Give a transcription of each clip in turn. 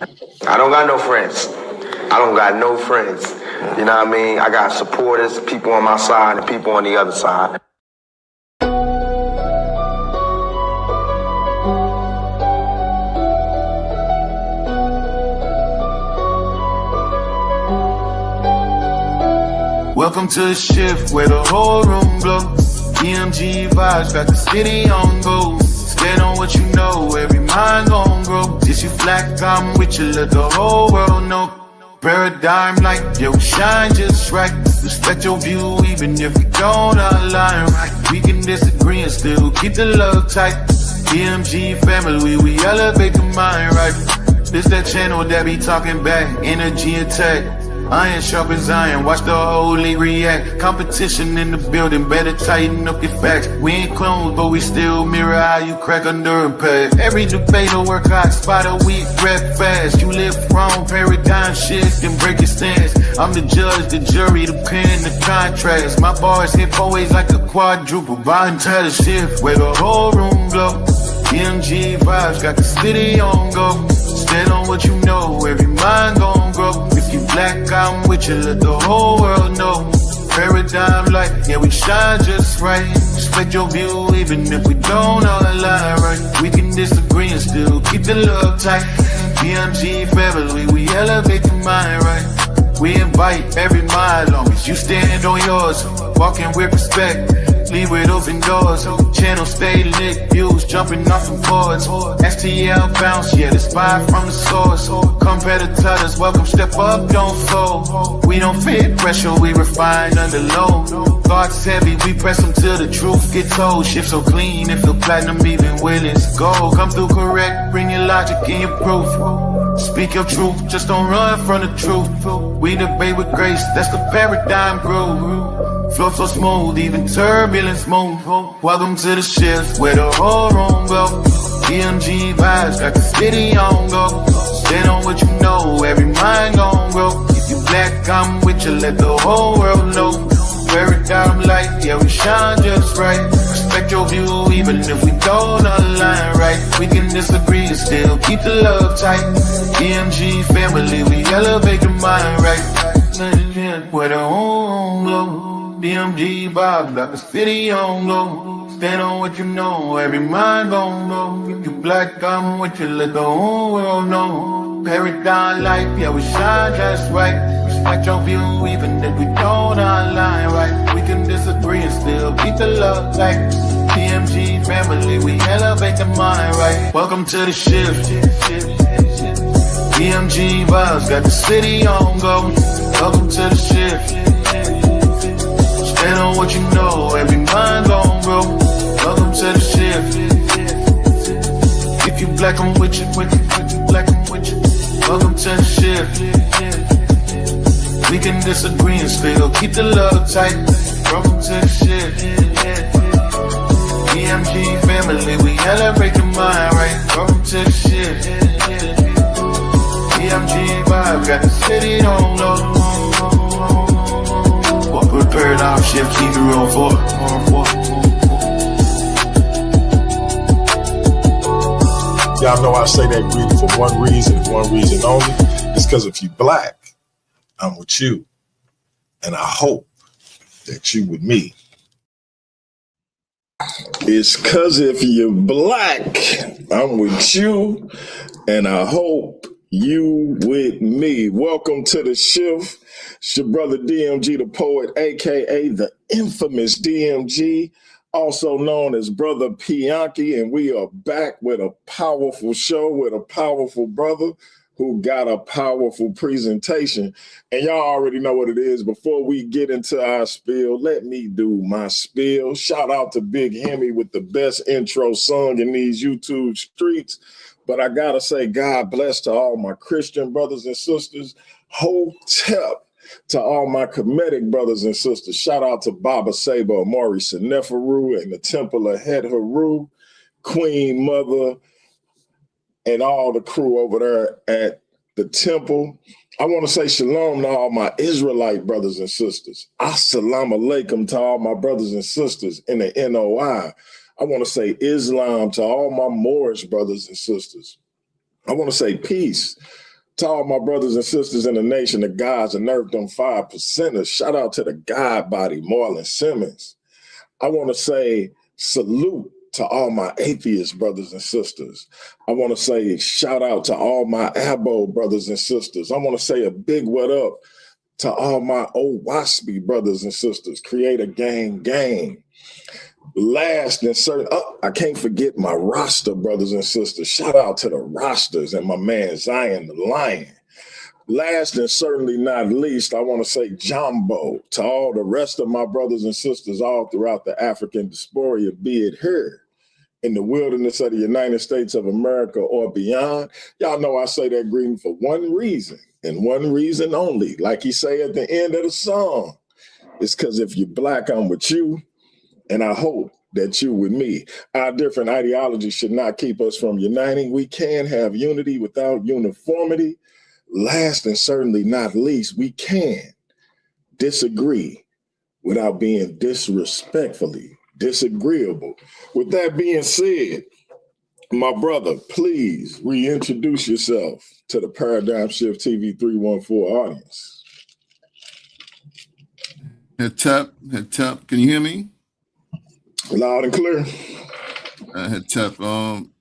I don't got no friends. I don't got no friends. You know what I mean? I got supporters, people on my side and people on the other side. Welcome to the shift where the whole room glows. DMG vibes got the city on go. Stand on what you know, every mind gon' grow. Just you flat, I'm with you, let the whole world know. Paradigm light, yeah, we shine just right. Respect your view, even if we don't align right. We can disagree and still keep the love tight. DMG family, we elevate the mind right. This that channel that be talking back, energy attack. Iron sharpens iron, watch the whole league react. Competition in the building, better tighten up your facts. We ain't clones, but we still mirror how you crack under impact. Every debater work hard, spot a weak, rap fast. You live wrong, paradigm shift and break your stance. I'm the judge, the jury, the pen, the contrast. My bars hit always like a quadruple. Buying title shift where the whole room glow. DMG vibes got the city on go. Stand on what you know, every mind gon' grow. If you black, I'm with you, let the whole world know. Paradigm light, yeah, we shine just right. Respect your view, even if we don't all align right. We can disagree and still keep the love tight. DMG family, we elevate the mind right. We invite every mind, long as you stand on yours. Walking with respect, leave with open doors. Channel stay lit, views jumping off the boards. STL bounce, yeah, the spy from the source. Competitors, welcome, step up, don't fold. We don't fit pressure, we refine under low. Thoughts heavy, we press them till the truth gets told. Shift so clean, it feel platinum even when it's gold. Come through correct, bring your logic and your proof. Speak your truth, just don't run from the truth. We debate with grace, that's the paradigm groove. Flow so smooth, even turbulence move. Welcome to the shift where the whole room go. DMG vibes got the city on go. Stand on what you know, every mind gon' grow. If you black, I'm with you, let the whole world know. Paradigm light, yeah, we shine just right. Respect your view, even if we don't align right. We can disagree and still keep the love tight. DMG family, we elevate the mind right. Where the whole glow. DMG vibes got the city on go. Stand on what you know, every mind gon' go. If you black, I'm with you, let the whole world know. Paradigm light, yeah, we shine just right. Respect your view, even if we don't align right. We can disagree and still keep the love tight. DMG family, we elevate the mind right. Welcome to the shift. DMG vibes got the city on go. Welcome to the shift. Stand on what you know, every mind gon' grow. Welcome to the shift. If you black, I'm with you, with you, black, I'm with you. Welcome to the shift. We can disagree and still keep the love tight. Welcome to the shift. DMG family, we elevate the mind right. Welcome to the shift. DMG vibe, got the city on low. Corporate paradigm shift, keep it real for. Y'all know I say that greeting for one reason only. It's because if you black, I'm with you. And I hope that you with me. It's because if you're black, I'm with you. And I hope you with me. Welcome to the shift. It's your brother DMG the poet, aka the infamous DMG, also known as Brother Pianki, and we are back with a powerful show with a powerful brother who got a powerful presentation. And y'all already know what it is. Before we get into our spiel, let me do my spiel. Shout out to Big Hemi with the best intro song in these YouTube streets. But I gotta say, God bless to all my Christian brothers and sisters. Hotep to all my Kemetic brothers and sisters. Shout out to Baba Saba, Amari Seneferu, and the Temple of Het Haru, Queen Mother, and all the crew over there at the temple. I want to say shalom to all my Israelite brothers and sisters. Assalamu alaikum to all my brothers and sisters in the NOI. I want to say Islam to all my Moorish brothers and sisters. I want to say peace To all my brothers and sisters in the nation, the gods and earth, them 5%ers. Shout out to the God body, Marlon Simmons. I want to say salute to all my atheist brothers and sisters. I want to say shout out to all my abo brothers and sisters. I want to say a big what up to all my old waspy brothers and sisters. Create a gang. Last and certain, I can't forget my roster brothers and sisters. Shout out to the rosters and my man Zion the Lion. Last and certainly not least, I want to say Jumbo to all the rest of my brothers and sisters all throughout the African diaspora, be it here in the wilderness of the United States of America or beyond. Y'all know I say that greeting for one reason and one reason only. Like he say at the end of the song, it's because if you're Black, I'm with you, and I hope that you with me. Our different ideologies should not keep us from uniting. We can have unity without uniformity. Last and certainly not least, we can disagree without being disrespectfully disagreeable. With that being said, my brother, please reintroduce yourself to the Paradigm Shift TV 314 audience. Head tap. Can you hear me? Loud and clear. Head tap. Well,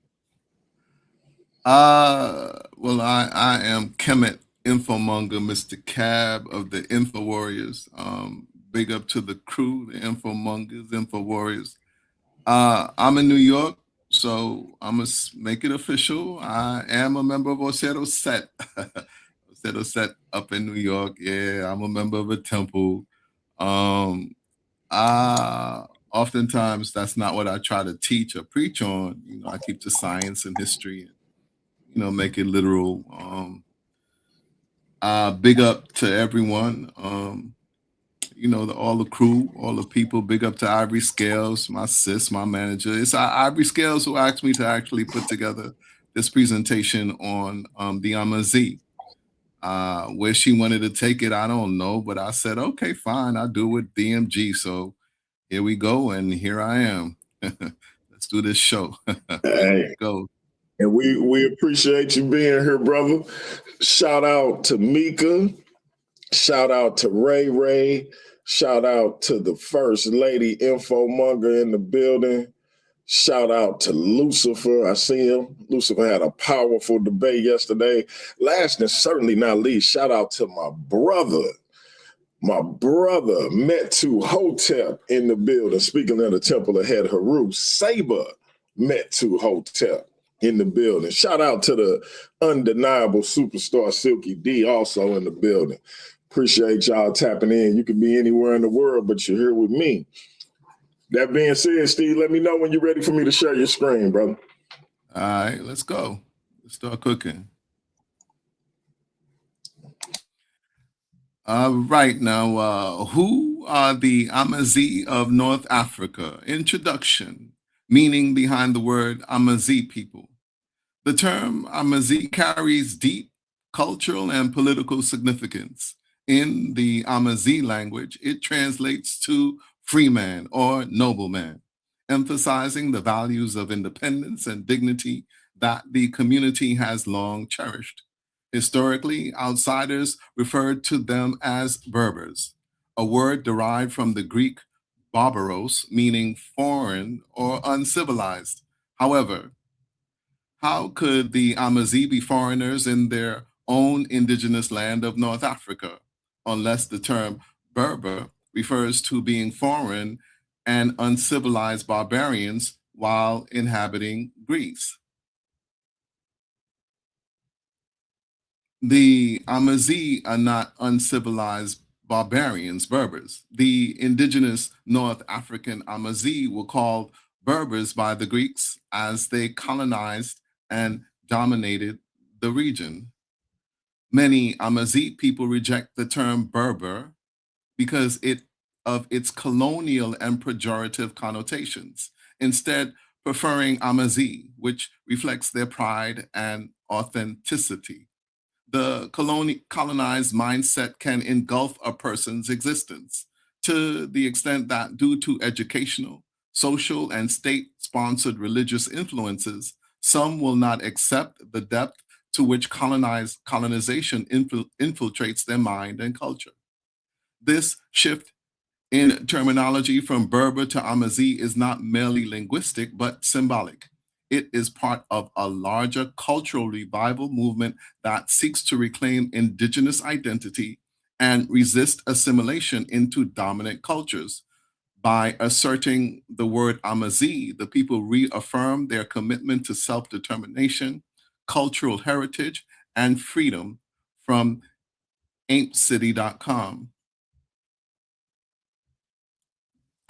I am Kemet Infomonger, Mr. Cab of the Info Warriors. Big up to the crew, the Infomongers, Info Warriors. I'm in New York, so I'm going to make it official. I am a member of Osero Set. Osero Set up in New York. Yeah, I'm a member of a temple. Oftentimes, that's not what I try to teach or preach on. You know, I keep the science and history and, you know, make it literal. Big up to everyone. You know, all the crew, all the people. Big up to Ivory Scales, my sis, my manager. It's Ivory Scales who asked me to actually put together this presentation on the Amazigh. Where she wanted to take it, I don't know, but I said, okay, fine, I'll do it with DMG. So here we go, and here I am. Let's do this show. Hey. Go. And we appreciate you being here, brother. Shout out to Mika. Shout out to Ray. Shout out to the First Lady Infomonger in the building. Shout out to Lucifer. I see him. Lucifer had a powerful debate yesterday. Last and certainly not least, shout out to my brother Metu Hotep in the building. Speaking of the temple ahead, Haru Saber Metu Hotep in the building. Shout out to the undeniable superstar Silky D also in the building. Appreciate y'all tapping in. You could be anywhere in the world, but you're here with me. That being said, Steve, let me know when you're ready for me to share your screen, brother. All right, let's go. Let's start cooking. Right now, who are the Amazigh of North Africa? Introduction, meaning behind the word Amazigh people. The term Amazigh carries deep cultural and political significance. In the Amazigh language, it translates to free man or nobleman, emphasizing the values of independence and dignity that the community has long cherished. Historically, outsiders referred to them as Berbers, a word derived from the Greek barbaros, meaning foreign or uncivilized. However, how could the Amazigh be foreigners in their own indigenous land of North Africa, unless the term Berber refers to being foreign and uncivilized barbarians while inhabiting Greece? The Amazigh are not uncivilized barbarians, Berbers. The indigenous North African Amazigh were called Berbers by the Greeks as they colonized and dominated the region. Many Amazigh people reject the term Berber because of its colonial and pejorative connotations, instead preferring Amazigh, which reflects their pride and authenticity. The colonized mindset can engulf a person's existence to the extent that, due to educational, social, and state-sponsored religious influences, some will not accept the depth to which colonization infiltrates their mind and culture. This shift in terminology from Berber to Amazigh is not merely linguistic, but symbolic. It is part of a larger cultural revival movement that seeks to reclaim indigenous identity and resist assimilation into dominant cultures. By asserting the word Amazigh, the people reaffirm their commitment to self determination, cultural heritage, and freedom from aimcity.com.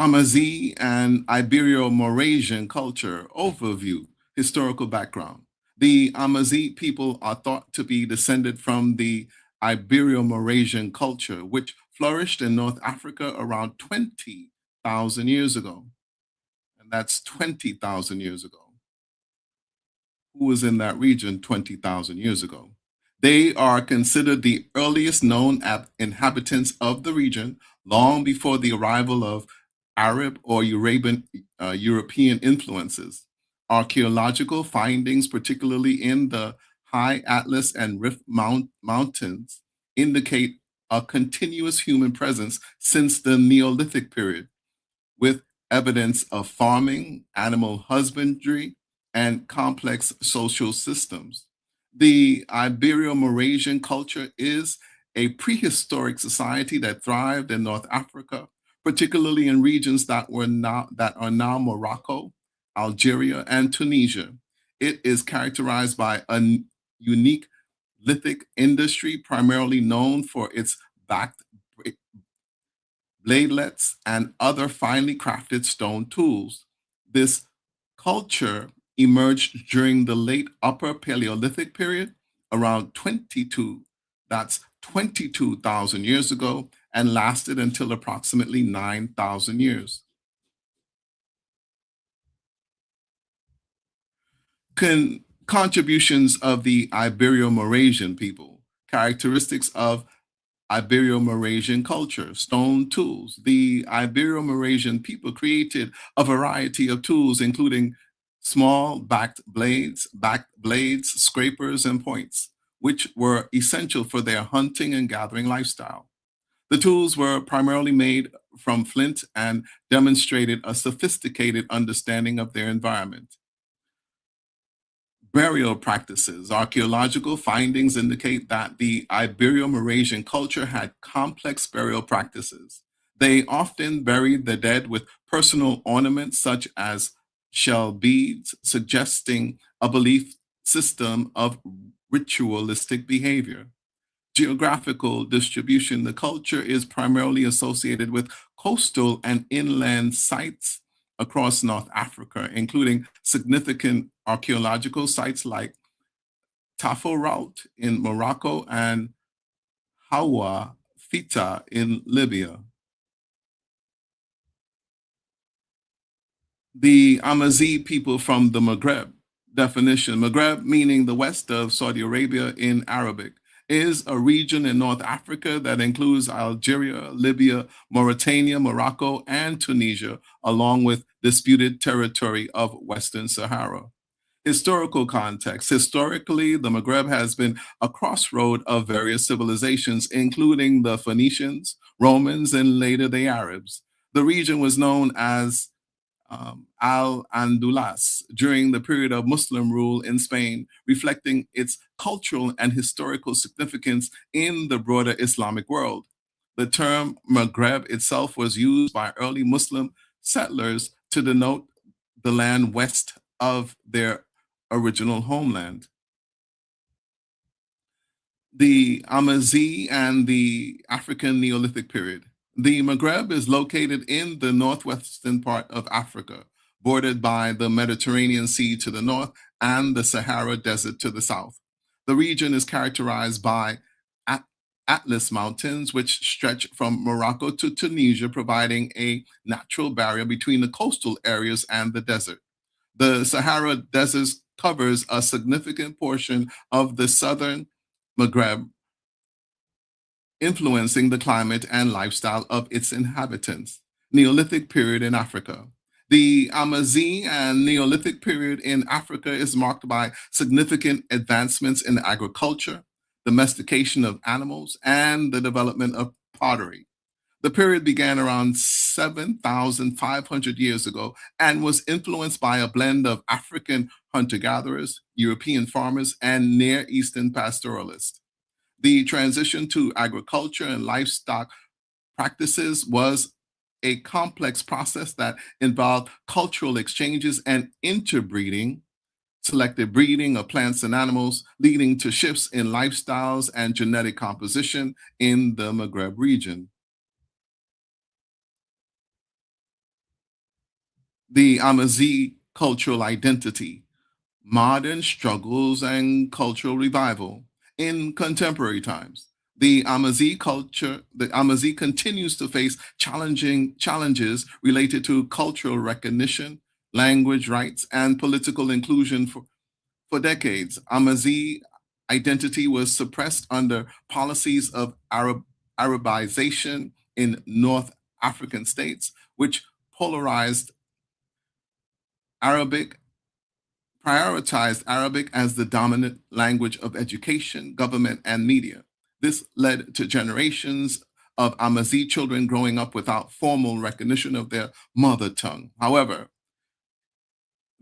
Amazigh and Ibero-Maurasian culture overview, historical background. The Amazigh people are thought to be descended from the Ibero-Maurasian culture, which flourished in North Africa around 20,000 years ago. And that's 20,000 years ago. Who was in that region 20,000 years ago? They are considered the earliest known inhabitants of the region, long before the arrival of Arab or European influences. Archaeological findings, particularly in the High Atlas and Rift Mountains, indicate a continuous human presence since the Neolithic period, with evidence of farming, animal husbandry, and complex social systems. The Ibero-Maurasian culture is a prehistoric society that thrived in North Africa, particularly in regions that are now Morocco, Algeria, and Tunisia. It is characterized by a unique lithic industry, primarily known for its backed bladelets and other finely crafted stone tools. This culture emerged during the late Upper Paleolithic period, around 22,000 years ago, and lasted until approximately 9,000 years. Contributions of the Ibero-Maurasian people, characteristics of Ibero-Maurasian culture, stone tools. The Ibero-Maurasian people created a variety of tools, including small backed blades, scrapers, and points, which were essential for their hunting and gathering lifestyle. The tools were primarily made from flint and demonstrated a sophisticated understanding of their environment. Burial practices. Archaeological findings indicate that the Ibero-Maurasian culture had complex burial practices. They often buried the dead with personal ornaments such as shell beads, suggesting a belief system of ritualistic behavior. Geographical distribution. The culture is primarily associated with coastal and inland sites across North Africa, including significant archaeological sites like Taforaut in Morocco and Hawa Fita in Libya. The Amazigh people from the Maghreb. Definition: Maghreb, meaning the west of Saudi Arabia in Arabic, is a region in North Africa that includes Algeria, Libya, Mauritania, Morocco, and Tunisia, along with disputed territory of Western Sahara. Historical context. Historically, the Maghreb has been a crossroad of various civilizations, including the Phoenicians, Romans, and later the Arabs. The region was known as Al-Andalus during the period of Muslim rule in Spain, reflecting its cultural and historical significance in the broader Islamic world. The term Maghreb itself was used by early Muslim settlers to denote the land west of their original homeland. The Amazigh and the African Neolithic period. The Maghreb is located in the northwestern part of Africa, bordered by the Mediterranean Sea to the north and the Sahara Desert to the south. The region is characterized by Atlas Mountains, which stretch from Morocco to Tunisia, providing a natural barrier between the coastal areas and the desert. The Sahara Desert covers a significant portion of the southern Maghreb, influencing the climate and lifestyle of its inhabitants. Neolithic period in Africa. The Amazigh and Neolithic period in Africa is marked by significant advancements in agriculture, domestication of animals, and the development of pottery. The period began around 7,500 years ago and was influenced by a blend of African hunter gatherers, European farmers, and Near Eastern pastoralists. The transition to agriculture and livestock practices was a complex process that involved cultural exchanges and interbreeding, selective breeding of plants and animals, leading to shifts in lifestyles and genetic composition in the Maghreb region. The Amazigh cultural identity, modern struggles and cultural revival in contemporary times. The Amazigh continues to face challenging challenges related to cultural recognition, language rights, and political inclusion for decades. Amazigh identity was suppressed under policies of Arabization in North African states, which polarized Arabic prioritized Arabic as the dominant language of education, government, and media. This led to generations of Amazigh children growing up without formal recognition of their mother tongue. However,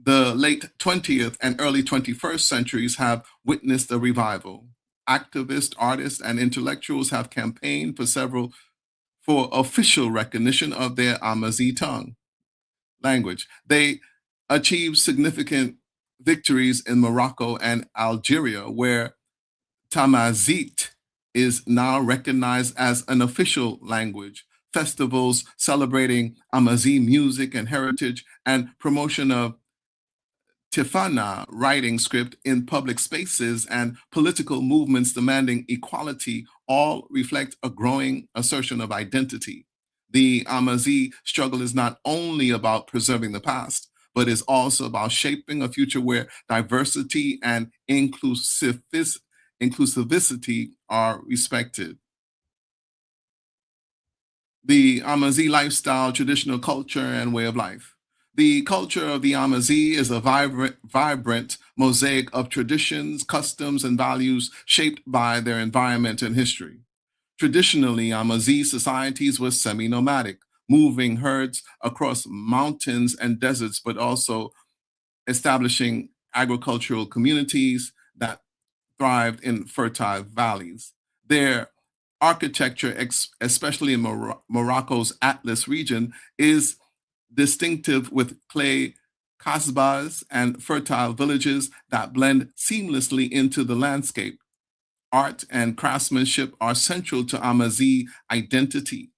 the late 20th and early 21st centuries have witnessed a revival. Activists, artists, and intellectuals have campaigned for official recognition of their Amazigh tongue language. They achieved significant victories in Morocco and Algeria, where Tamazight is now recognized as an official language. Festivals celebrating Amazigh music and heritage and promotion of Tifana writing script in public spaces and political movements demanding equality all reflect a growing assertion of identity. The Amazigh struggle is not only about preserving the past, but is also about shaping a future where diversity and inclusivity are respected. The Amazigh lifestyle, traditional culture, and way of life. The culture of the Amazigh is a vibrant mosaic of traditions, customs, and values shaped by their environment and history. Traditionally, Amazigh societies were semi nomadic, moving herds across mountains and deserts, but also establishing agricultural communities that thrived in fertile valleys. Their architecture, especially in Morocco's Atlas region, is distinctive with clay kasbahs and fertile villages that blend seamlessly into the landscape. Art and craftsmanship are central to Amazigh identity.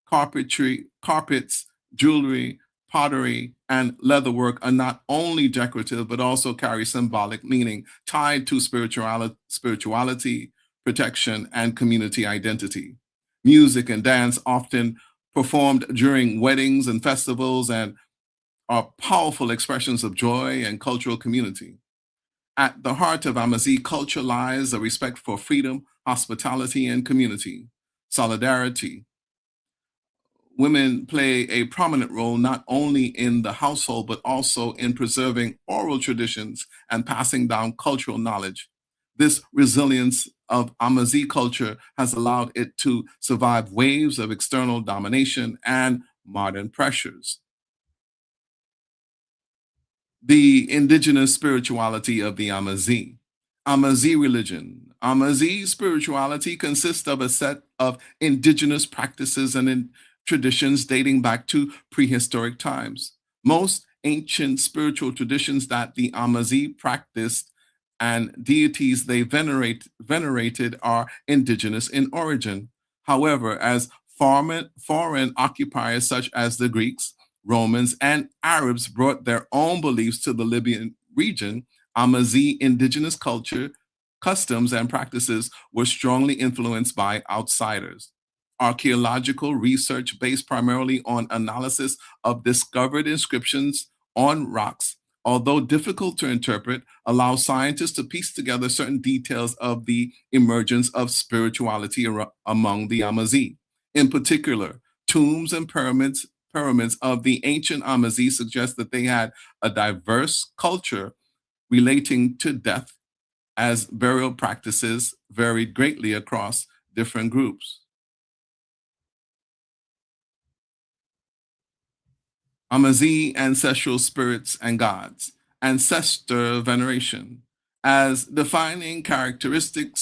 Carpets, jewelry, pottery, and leatherwork are not only decorative, but also carry symbolic meaning tied to spirituality, protection, and community identity. Music and dance, often performed during weddings and festivals, and are powerful expressions of joy and cultural community. At the heart of Amazigh culture lies a respect for freedom, hospitality, and community. Solidarity. Women play a prominent role not only in the household, but also in preserving oral traditions and passing down cultural knowledge. This resilience of Amazigh culture has allowed it to survive waves of external domination and modern pressures. The indigenous spirituality of the Amazigh. Amazigh religion. Amazigh spirituality consists of a set of indigenous practices and traditions dating back to prehistoric times. Most ancient spiritual traditions that the Amazigh practiced and deities they venerated are indigenous in origin. However, as foreign occupiers such as the Greeks, Romans, and Arabs brought their own beliefs to the Libyan region, Amazigh indigenous culture, customs, and practices were strongly influenced by outsiders. Archaeological research based primarily on analysis of discovered inscriptions on rocks, although difficult to interpret, allows scientists to piece together certain details of the emergence of spirituality among the Amazigh. In particular, tombs and pyramids of the ancient Amazigh suggest that they had a diverse culture relating to death, as burial practices varied greatly across different groups. Amazigh ancestral spirits and gods, ancestor veneration. As defining characteristic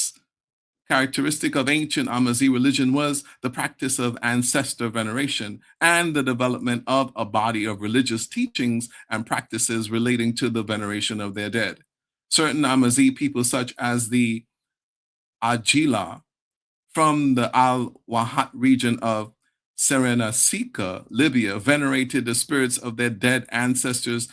of ancient Amazigh religion was the practice of ancestor veneration and the development of a body of religious teachings and practices relating to the veneration of their dead. Certain Amazigh people, such as the Agila from the Al Wahat region of Serenasica, Libya, venerated the spirits of their dead ancestors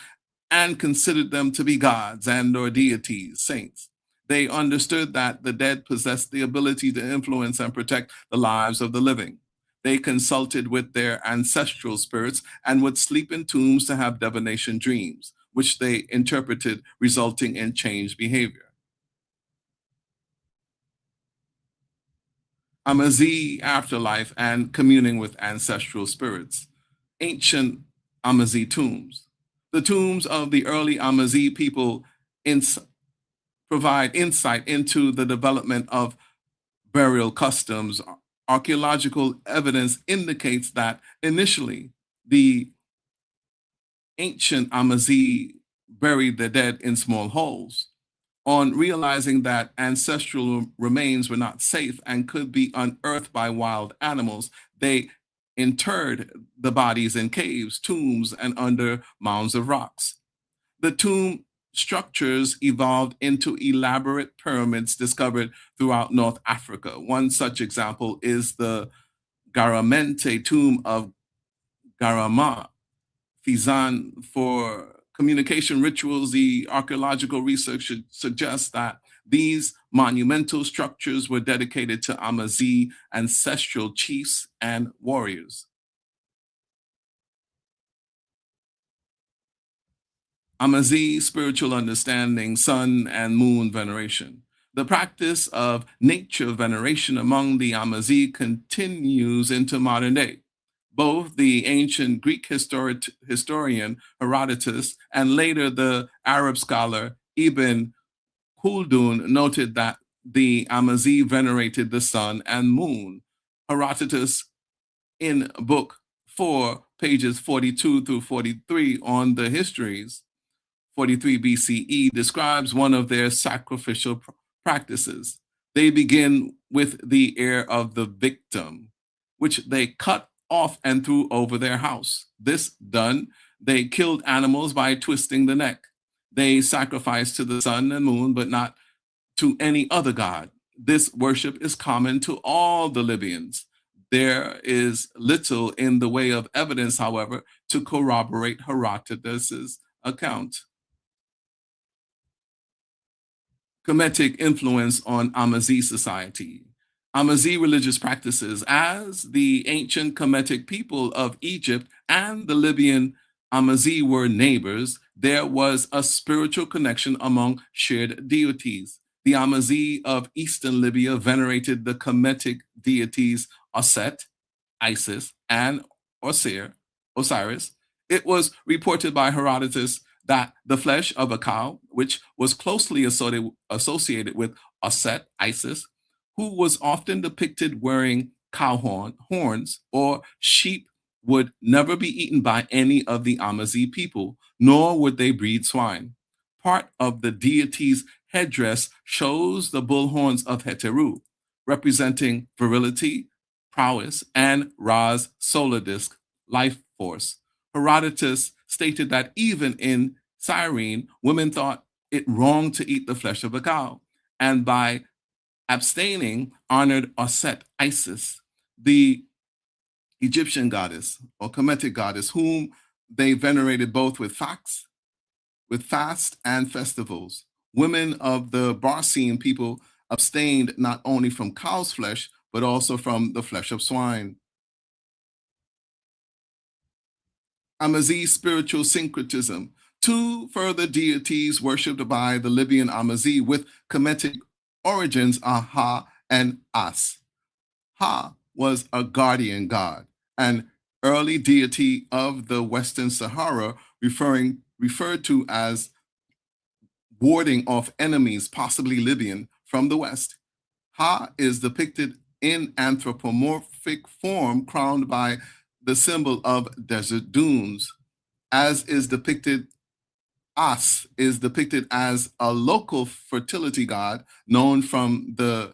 and considered them to be gods and or deities, saints. They understood that the dead possessed the ability to influence and protect the lives of the living. They consulted with their ancestral spirits and would sleep in tombs to have divination dreams, which they interpreted, resulting in changed behavior. Amazigh afterlife and communing with ancestral spirits. Ancient Amazigh tombs. The tombs of the early Amazigh people provide insight into the development of burial customs. Archaeological evidence indicates that initially the ancient Amazigh buried their dead in small holes. On realizing that ancestral remains were not safe and could be unearthed by wild animals, they interred the bodies in caves, tombs, and under mounds of rocks. The tomb structures evolved into elaborate pyramids discovered throughout North Africa. One such example is the Garamente tomb of Garama, Fizan. For communication rituals, the archaeological research suggests that these monumental structures were dedicated to Amazigh ancestral chiefs and warriors. Amazigh spiritual understanding, sun and moon veneration. The practice of nature veneration among the Amazigh continues into modern day. Both the ancient Greek historian Herodotus and later the Arab scholar Ibn Khaldun noted that the Amazigh venerated the sun and moon. Herodotus, in Book 4, pages 42 through 43 on the histories, 43 BCE, describes one of their sacrificial practices. They begin with the ear of the victim, which they cut off and threw over their house. This done, they killed animals by twisting the neck. They sacrificed to the sun and moon, but not to any other god. This worship is common to all the Libyans. There is little in the way of evidence, however, to corroborate Herodotus's account. Kemetic influence on Amazigh society. Amazigh religious practices. As the ancient Kemetic people of Egypt and the Libyan Amazigh were neighbors, there was a spiritual connection among shared deities. The Amazigh of Eastern Libya venerated the Kemetic deities Aset, Isis, and Osiris. It was reported by Herodotus that the flesh of a cow, which was closely associated with Aset, Isis, who was often depicted wearing cow horns or sheep, would never be eaten by any of the Amazigh people, nor would they breed swine. Part of the deity's headdress shows the bull horns of Heteru, representing virility, prowess, and Ra's solar disk, life force. Herodotus stated that even in Cyrene, women thought it wrong to eat the flesh of a cow, and by abstaining, honored Aset, Isis, the Egyptian goddess or Kemetic goddess, whom they venerated both with fast and festivals. Women of the Barcine people abstained not only from cow's flesh, but also from the flesh of swine. Amazigh spiritual syncretism. Two further deities worshipped by the Libyan Amazigh with Kemetic origins are Ha and As. Ha was a guardian god, and early deity of the Western Sahara, referred to as warding off enemies, possibly Libyan, from the West. Ha is depicted in anthropomorphic form, crowned by the symbol of desert dunes, as is depicted. As is depicted as a local fertility god known from the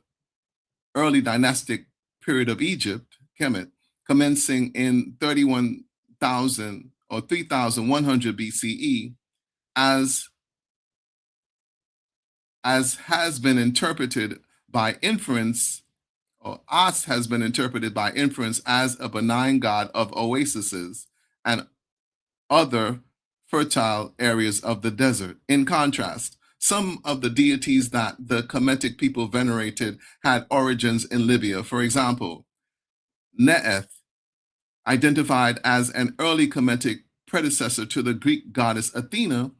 early dynastic period of Egypt, Kemet, commencing in 31,000 or 3,100 BCE, as has been interpreted by inference, or As has been interpreted by inference as a benign god of oases and other fertile areas of the desert. In contrast, some of the deities that the Kemetic people venerated had origins in Libya. For example, Neith, identified as an early Kemetic predecessor to the Greek goddess Athena,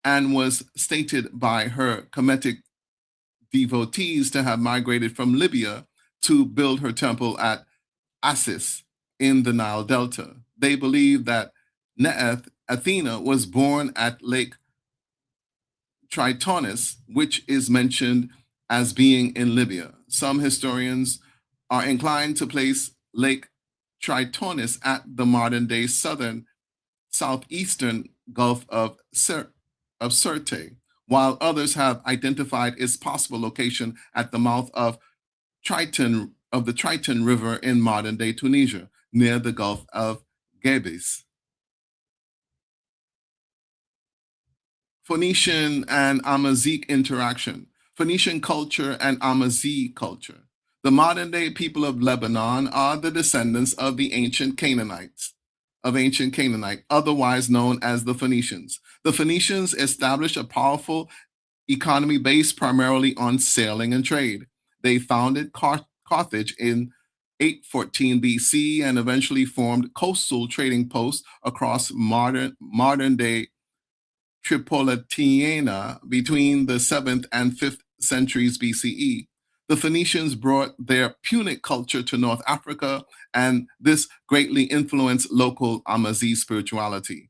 and was stated by her Kemetic devotees to have migrated from Libya to build her temple at Assis in the Nile Delta. They believe that Neith, Athena, was born at Lake Tritonis, which is mentioned as being in Libya. Some historians are inclined to place Lake Tritonis at the modern-day southeastern Gulf of Sirte, while others have identified its possible location at the mouth of the Triton River in modern-day Tunisia, near the Gulf of Gabes. Phoenician and Amazigh interaction. Phoenician culture and Amazigh culture. The modern-day people of Lebanon are the descendants of the ancient Canaanite, otherwise known as the Phoenicians. The Phoenicians established a powerful economy based primarily on sailing and trade. They founded Carthage in 814 BC and eventually formed coastal trading posts across modern-day Tripolitania between the 7th and 5th centuries BCE. The Phoenicians brought their Punic culture to North Africa, and this greatly influenced local Amazigh spirituality.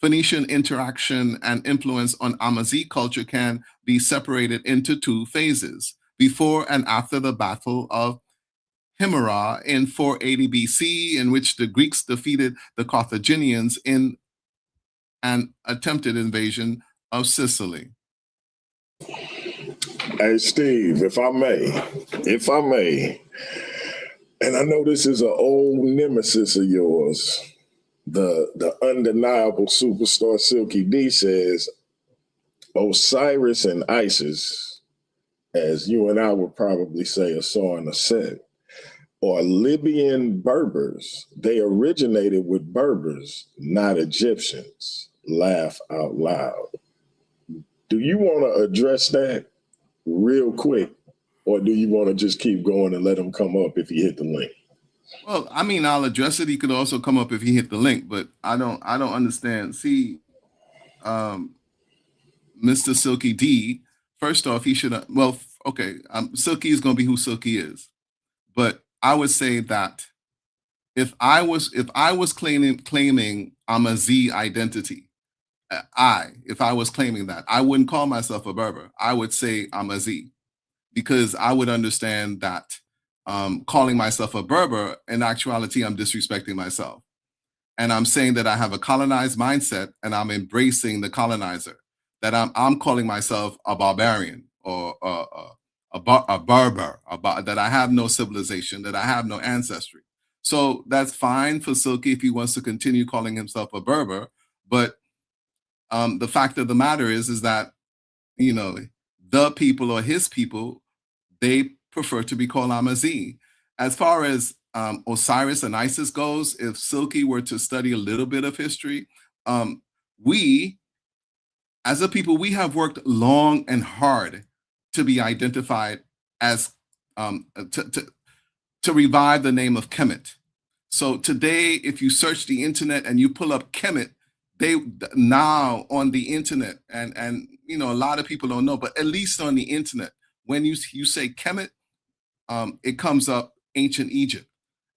Phoenician interaction and influence on Amazigh culture can be separated into two phases: before and after the Battle of Himera in 480 BC, in which the Greeks defeated the Carthaginians in an attempted invasion of Sicily. Hey, Steve, if I may, and I know this is an old nemesis of yours, the undeniable superstar Silky D says Osiris and Isis, as you and I would probably say a saw and a set, are Libyan Berbers. They originated with Berbers, not Egyptians. Laugh out loud. Do you want to address that real quick, or do you want to just keep going and let him come up if he hit the link? Well, I mean, I'll address it. He could also come up if he hit the link, but I don't understand. See, Mr. Silky D, first off, he should, okay, Silky is going to be who Silky is. But I would say that if I was claiming Amazigh identity, if I was claiming that, I wouldn't call myself a Berber. I would say Amazigh, because I would understand that calling myself a Berber, in actuality, I'm disrespecting myself. And I'm saying that I have a colonized mindset and I'm embracing the colonizer, that I'm calling myself a barbarian or a Berber, that I have no civilization, that I have no ancestry. So that's fine for Silky if he wants to continue calling himself a Berber. But the fact of the matter is that, you know, the people or his people, they prefer to be called Amazigh. As far as Osiris and Isis goes, if Silky were to study a little bit of history, we, as a people, we have worked long and hard to be identified as, to revive the name of Kemet. So today, if you search the internet and you pull up Kemet, they now on the internet, and you know, a lot of people don't know, but at least on the internet, when you say Kemet, it comes up ancient Egypt.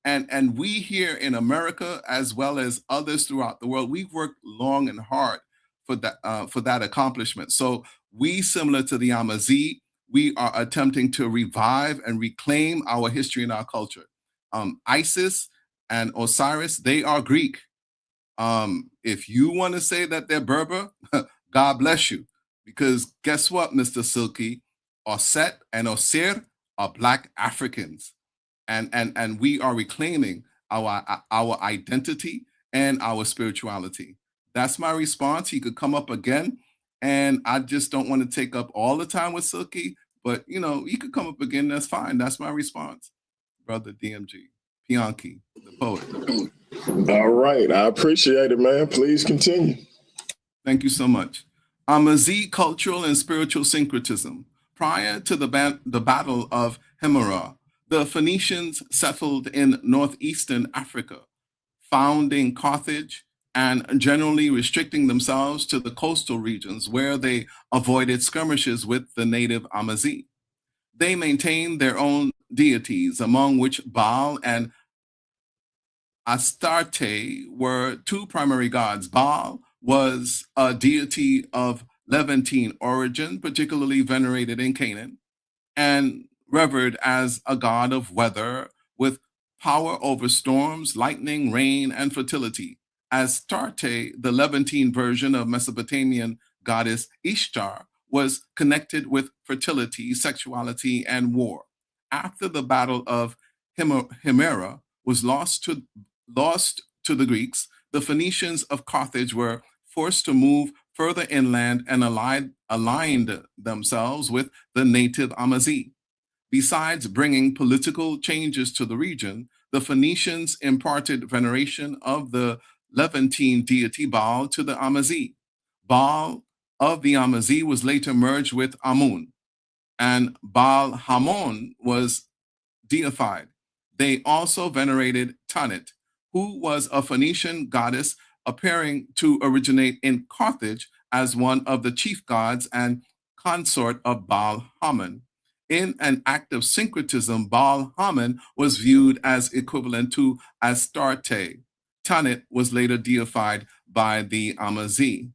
And we here in America, as well as others throughout the world, we've worked long and hard for that accomplishment. So we, similar to the Amazigh, we are attempting to revive and reclaim our history and our culture. Isis and Osiris, they are Greek. If you want to say that they're Berber, God bless you. Because guess what, Mr. Silky? Osset and Osir are Black Africans. And we are reclaiming our identity and our spirituality. That's my response. He could come up again, and I just don't want to take up all the time with Silky, but he could come up again. That's fine. That's my response, brother DMG, Pianki, the poet. All right, I appreciate it, man. Please continue. Thank you so much. Amazigh cultural and spiritual syncretism. Prior to the Battle of Himera, the Phoenicians settled in northeastern Africa, founding Carthage and generally restricting themselves to the coastal regions where they avoided skirmishes with the native Amazigh. They maintained their own deities, among which Baal and Astarte were two primary gods. Baal was a deity of Levantine origin, particularly venerated in Canaan, and revered as a god of weather with power over storms, lightning, rain, and fertility. Astarte, the Levantine version of Mesopotamian goddess Ishtar, was connected with fertility, sexuality, and war. After the Battle of Himera was lost to the Greeks, the Phoenicians of Carthage were forced to move further inland and aligned themselves with the native Amazigh. Besides bringing political changes to the region, the Phoenicians imparted veneration of the Levantine deity Baal to the Amazigh. Baal of the Amazigh was later merged with Amun, and Baal Hamon was deified. They also venerated Tanit, who was a Phoenician goddess appearing to originate in Carthage as one of the chief gods and consort of Baal Hamon. In an act of syncretism, Baal Hamon was viewed as equivalent to Astarte. Tanit was later deified by the Amazigh.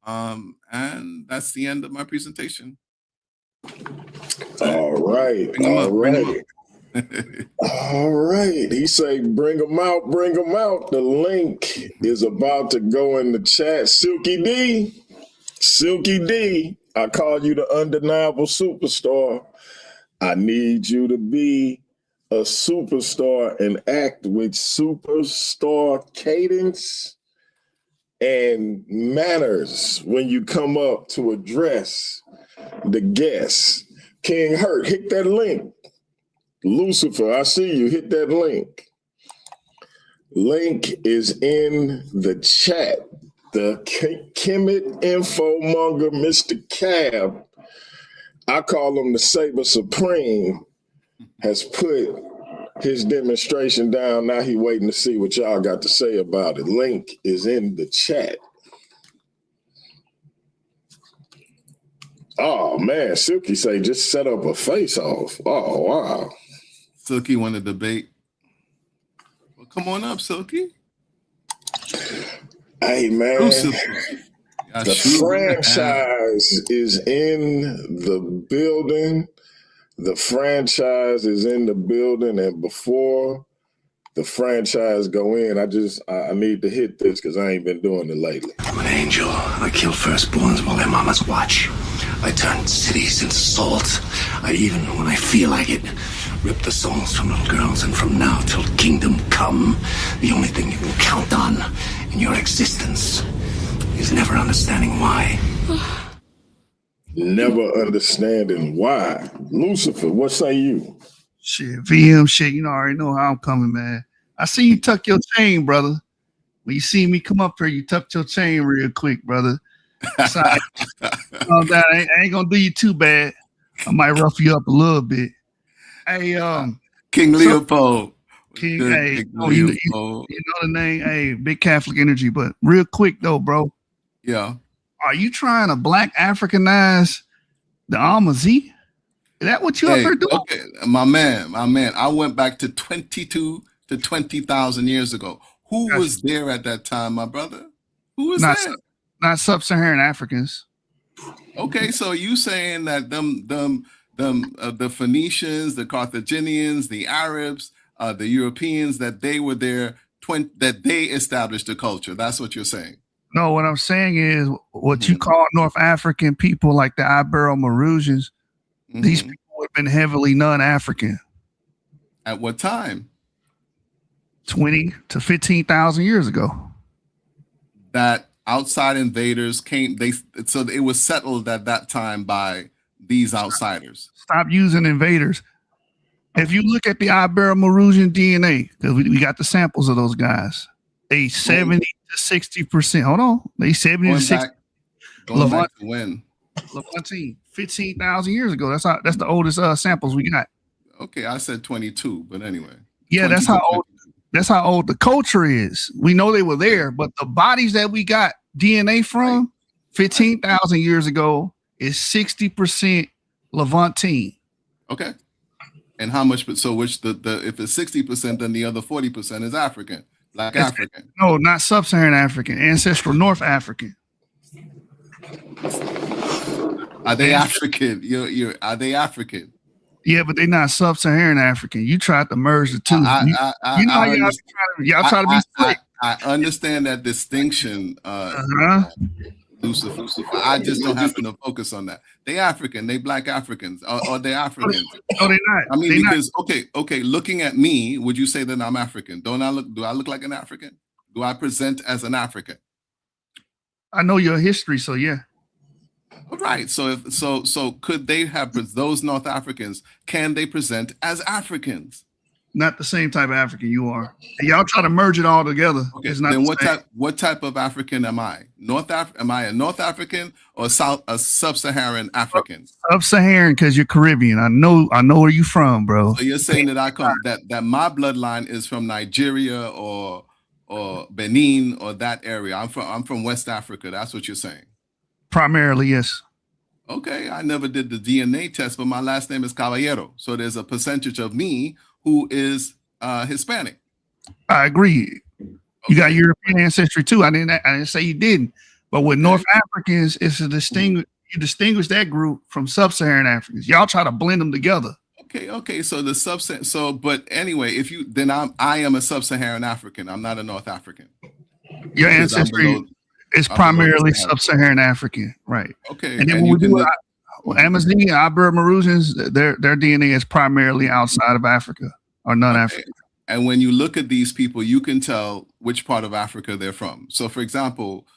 And that's the end of my presentation. All right. All right. All right. He say, bring them out, bring them out. The link is about to go in the chat. Silky D, I call you the undeniable superstar. I need you to be a superstar and act with superstar cadence and manners when you come up to address the guests. King Hurt, hit that link. Lucifer, I see you. Hit that link. Link is in the chat. The Kemet Infomonger, Mr. Cab, I call him the Saber Supreme, has put his demonstration down. Now he waiting to see what y'all got to say about it. Link is in the chat. Oh, man, Silky say just set up a face-off. Oh, wow. Silky want to debate. Well, come on up, Silky. Hey, man. The franchise is in the building. The franchise is in the building. And before the franchise go in, I need to hit this because I ain't been doing it lately. I'm an angel. I kill firstborns while their mamas watch. I turn cities into salt. I even, when I feel like it, rip the souls from little girls. And from now till kingdom come, the only thing you can count on in your existence is never understanding why. Never understanding why. Lucifer, what say you? Shit, VM shit, I already know how I'm coming, man. I see you tuck your chain, brother. When you see me come up here, you tuck your chain real quick, brother. I ain't gonna do you too bad. I might rough you up a little bit. Hey, King Leopold. King, hey, you know the name? Hey, big Catholic energy, but real quick though, bro. Yeah. Are you trying to black Africanize the Amazigh? Is that what you up Hey, here doing? okay, my man. I went back to 22 to 20,000 years ago. Who Gotcha. was there at that time, my brother? Who was Not there? not sub-Saharan Africans. Okay, so you saying that the Phoenicians, the Carthaginians, the Arabs, the Europeans, that they were there, that they established the culture. That's what you're saying. No, what I'm saying is what you call North African people, like the Ibero-Maurusians. These people have been heavily non-African. At what time? 20 to 15,000 years ago. That outside invaders came. So it was settled at that time by these outsiders. Stop using invaders. If you look at the Ibero-Maurusian DNA, because we got the samples of those guys, they 70 to 60%. Hold on, they 70 to 60. Going back to when? Levantine, 15,000 years ago. That's the oldest samples we got. Okay, I said 22, but anyway. Yeah, that's how old. That's how old the culture is. We know they were there, but the bodies that we got DNA from 15,000 years ago is 60% Levantine. Okay. And how much? So which if it's 60%, then the other 40% is African, Black African. No, not sub-Saharan African, ancestral North African. Are they African? Are they African? Yeah, but they're not sub-Saharan African. You tried to merge the two. Y'all try to be slick. I understand that distinction, Lucifer. I just don't happen to focus on that. They African. They Black Africans. Or they Africans. No, they're not. I mean, because okay. Looking at me, would you say that I'm African? Do I look like an African? Do I present as an African? I know your history, so yeah. All right. So could they have those North Africans? Can they present as Africans? Not the same type of African you are. And y'all try to merge it all together. Okay. It's not then the what type of African am I? Am I a North African or a Sub-Saharan African? Sub-Saharan because you're Caribbean. I know where you from, bro. So you're saying that that my bloodline is from Nigeria or Benin or that area. I'm from West Africa. That's what you're saying. Primarily, yes. Okay, I never did the DNA test, but my last name is Caballero. So there's a percentage of me who is Hispanic. I agree. Okay. You got European ancestry too. I didn't say you didn't. But with North Africans, it's a you distinguish that group from Sub-Saharan Africans. Y'all try to blend them together. Okay. So but anyway, I am a Sub-Saharan African. I'm not a North African. Your ancestry is primarily Sub-Saharan African, right? Okay. And then when we do Amazigh and Ibero-Maurusians, their DNA is primarily outside of Africa or non-African. Okay. And when you look at these people, you can tell which part of Africa they're from. So, for example,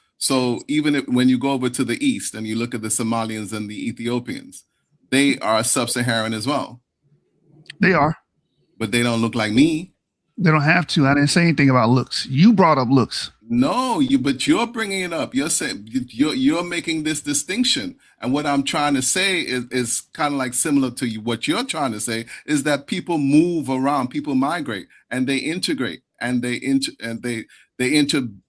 even when you go over to the east and you look at the Somalians and the Ethiopians, they are Sub-Saharan as well. They are. But they don't look like me. They don't have to. I didn't say anything about looks. You brought up looks. No, but you're bringing it up. You're saying you're making this distinction, and what I'm trying to say is kind of like similar to you. What you're trying to say is that people move around, people migrate, and they integrate, and they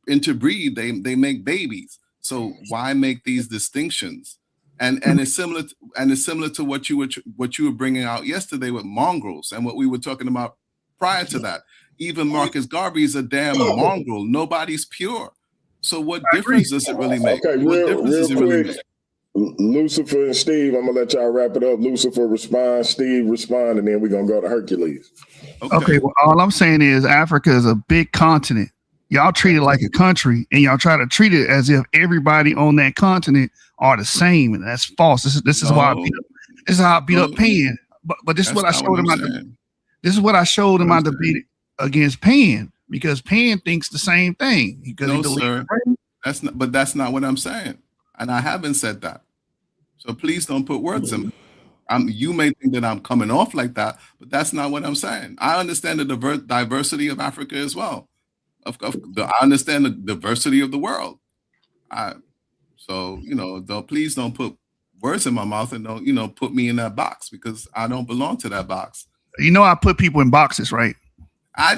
interbreed. They make babies. So why make these distinctions? And it's similar to what you were bringing out yesterday with mongrels, and what we were talking about prior to that. Even Marcus Garvey is a damn mongrel. Nobody's pure. So what difference does it really make? Okay, real quick, Lucifer and Steve, I'm going to let y'all wrap it up. Lucifer respond, Steve respond, and then we're going to go to Hercules. Okay, well, all I'm saying is Africa is a big continent. Y'all treat it like a country, and y'all try to treat it as if everybody on that continent are the same, and that's false. This is how I beat up Pan. But this is what I showed in my This is what I showed in my debate against Pan, because Pan thinks the same thing. No, sir. That's not what I'm saying. And I haven't said that. So please don't put words in me. You may think that I'm coming off like that, but that's not what I'm saying. I understand the diversity of Africa as well. I understand the diversity of the world. Please don't put words in my mouth and don't, put me in that box, because I don't belong to that box. I put people in boxes, right? I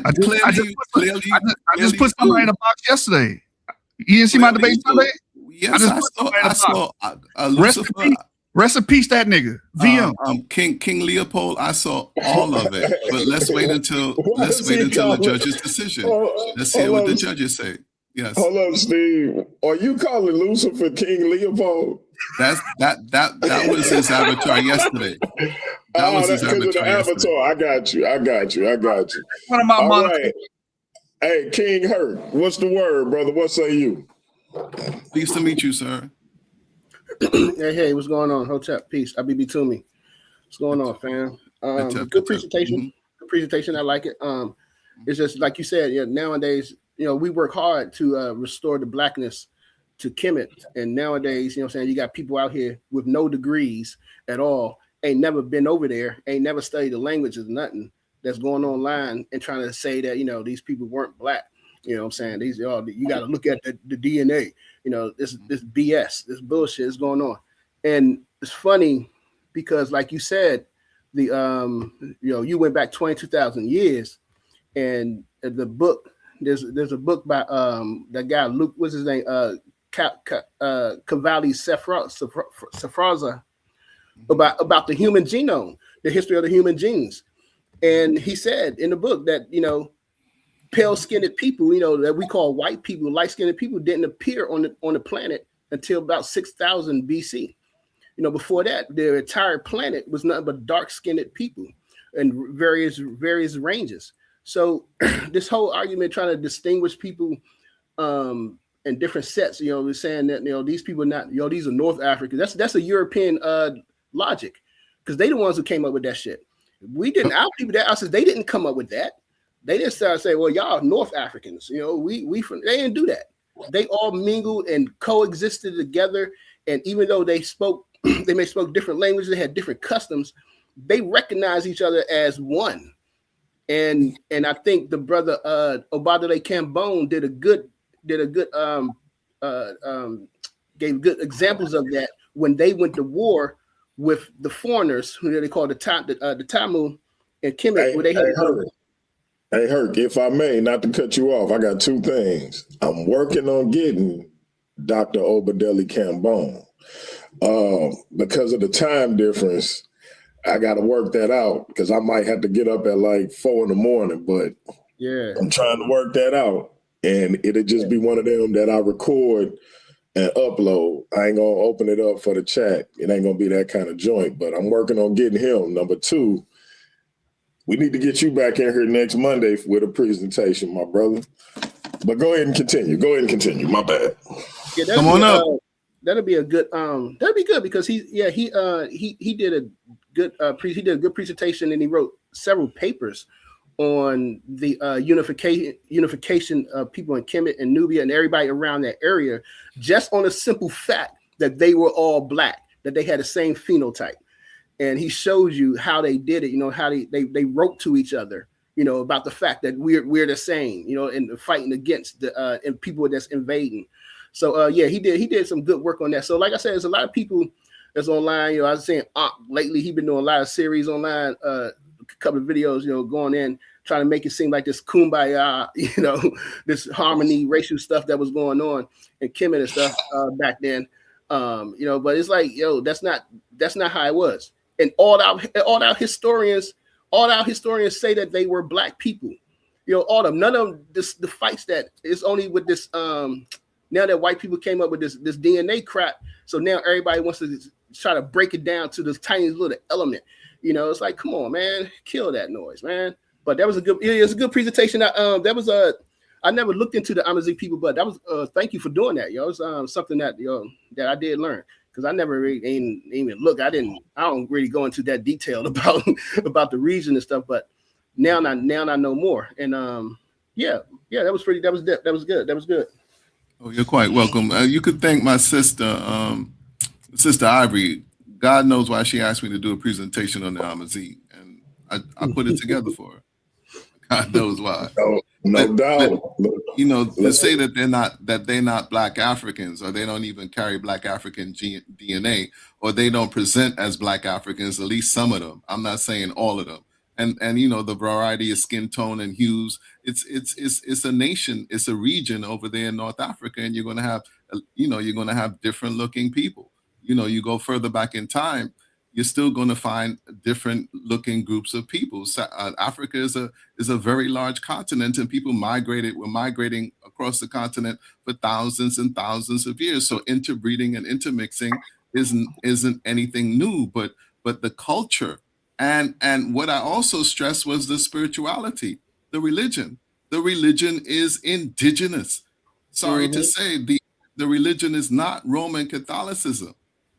just put somebody in a box yesterday. You didn't see my debate Sunday? Yes, I saw Lucifer. Rest in peace, that nigga. VM. King Leopold, I saw all of it, but let's wait until Why is he the calling- judge's decision. Oh, Let's hear what the hold on. judges say. Yes, Hold up, Steve. Are you calling Lucifer King Leopold? that was his avatar yesterday. That was his because of the avatar yesterday. avatar. I got you. One of my All mother. right. Hey, King Hurt, what's the word, brother? What say you? Pleased to meet you, sir. Hey, what's going on? Hotep, peace. IBB to me. What's going on, fam? Good presentation. Mm-hmm. Good presentation. I like it. It's just like you said. Yeah, nowadays, we work hard to restore the blackness to Kemet, and nowadays, what I'm saying, you got people out here with no degrees at all, ain't never been over there, ain't never studied the languages, nothing. That's going online and trying to say that these people weren't black. You know what I'm saying? These you got to look at the DNA. This BS, this bullshit is going on. And it's funny because, like you said, you went back 22,000 years, and the book, there's a book by that guy Luke, what's his name? Cavalli Sefraza about the human genome, the history of the human genes. And he said in the book that, pale-skinned people, that we call white people, light-skinned people, didn't appear on the planet until about 6,000 BC. Before that, the entire planet was nothing but dark-skinned people in various ranges. So this whole argument trying to distinguish people in different sets, was saying that, these people not, these are North Africans. That's a European logic, because they the ones who came up with that shit. We didn't, our people that I said they didn't come up with that. They didn't start saying, well, y'all North Africans, we from, they didn't do that. They all mingled and coexisted together. And even though they may spoke different languages, they had different customs, they recognized each other as one. And I think the brother Obadale Cambone gave good examples of that when they went to war with the foreigners, who they call the Tamu and Kemet, where they had. Hey, Herc, if I may, not to cut you off, I got two things. I'm working on getting Dr. Obadele Cambone. Because of the time difference, I got to work that out, because I might have to get up at like 4 a.m, but yeah, I'm trying to work that out. And it'll just be one of them that I record and upload. I ain't going to open it up for the chat. It ain't going to be that kind of joint, but I'm working on getting him. Number two, we need to get you back in here next Monday with a presentation, my brother. But go ahead and continue. My bad. Yeah, come on up. That'll be a good. That'll be good, because he did a good he did a good presentation, and he wrote several papers on the unification of people in Kemet and Nubia and everybody around that area, just on a simple fact that they were all black, that they had the same phenotype. And he shows you how they did it, how they wrote to each other, about the fact that we're the same, and fighting against the and people that's invading. So he did some good work on that. So like I said, there's a lot of people that's online. I was saying lately he's been doing a lot of series online, a couple of videos, going in trying to make it seem like this kumbaya, this harmony, racial stuff that was going on in Kemet and stuff back then. But it's like, that's not how it was. And all our historians say that they were black people. All of them. None of them, the fights that is only with this now that white people came up with this DNA crap. So now everybody wants to try to break it down to this tiny little element. It's like, come on, man, kill that noise, man. But that was a good presentation. I never looked into the Amazigh people, but that was thank you for doing that, yo. It was something that that I did learn, because I never really even look. I don't really go into that detail about the region and stuff. But now I know more. And that was good. Oh, you're quite welcome. You could thank my sister, Sister Ivory. God knows why she asked me to do a presentation on the Amazigh, and I put it together for her. God knows why. No doubt. To say that they're not Black Africans, or they don't even carry Black African DNA, or they don't present as Black Africans, at least some of them. I'm not saying all of them. And the variety of skin tone and hues. It's a nation, it's a region over there in North Africa, and you're going to have different looking people. you go further back in time, you're still going to find different looking groups of people. So, Africa is a very large continent, and people were migrating across the continent for thousands and thousands of years. So interbreeding and intermixing isn't anything new, but the culture and what I also stressed was the spirituality, the religion. The religion is indigenous. Sorry to say, the religion is not Roman Catholicism.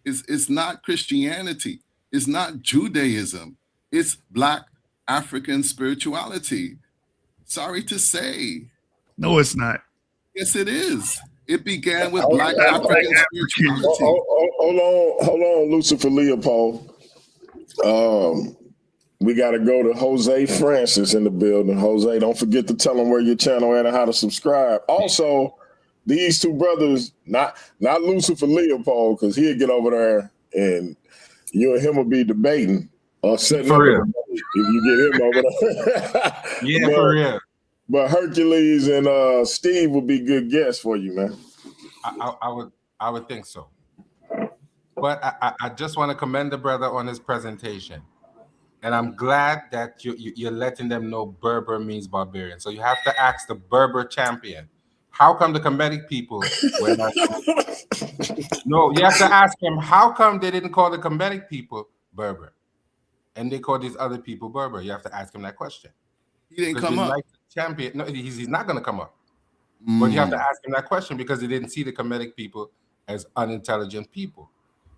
It's not Christianity. It's not Judaism. It's Black African spirituality. Sorry to say. No, it's not. Yes, it is. It began with Oh, Black yeah. African spirituality. Hold on, Lucifer Leopold. We got to go to Jose Francis in the building. Jose, don't forget to tell them where your channel at and how to subscribe. Also, these two brothers, not Lucifer Leopold, because he'll get over there and you and him will be debating or setting up a debate if you get him over there. Yeah, for real. But Hercules and Steve would be good guests for you, man. I would think so. But I just want to commend the brother on his presentation. And I'm glad that you're letting them know Berber means barbarian. So you have to ask the Berber champion, how come the Kemetic people were not? No, you have to ask him, how come they didn't call the Kemetic people Berber? And they called these other people Berber. You have to ask him that question. He didn't come up. Like the champion. No, he's not going to come up. But you have to ask him that question because they didn't see the Kemetic people as unintelligent people.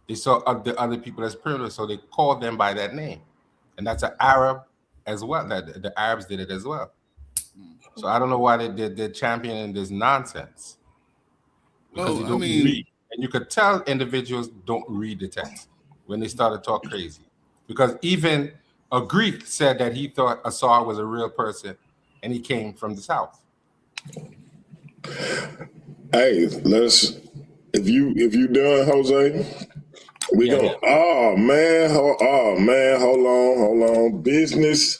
They saw the other people as privileged, so they called them by that name. And that's an Arab as well. The Arabs did it as well. So I don't know why they're championing this nonsense. Because you don't read. And you could tell individuals don't read the text when they start to talk crazy. Because even a Greek said that he thought Asar was a real person and he came from the south. Hey, if you done, Jose, we go. Oh man, hold on. Business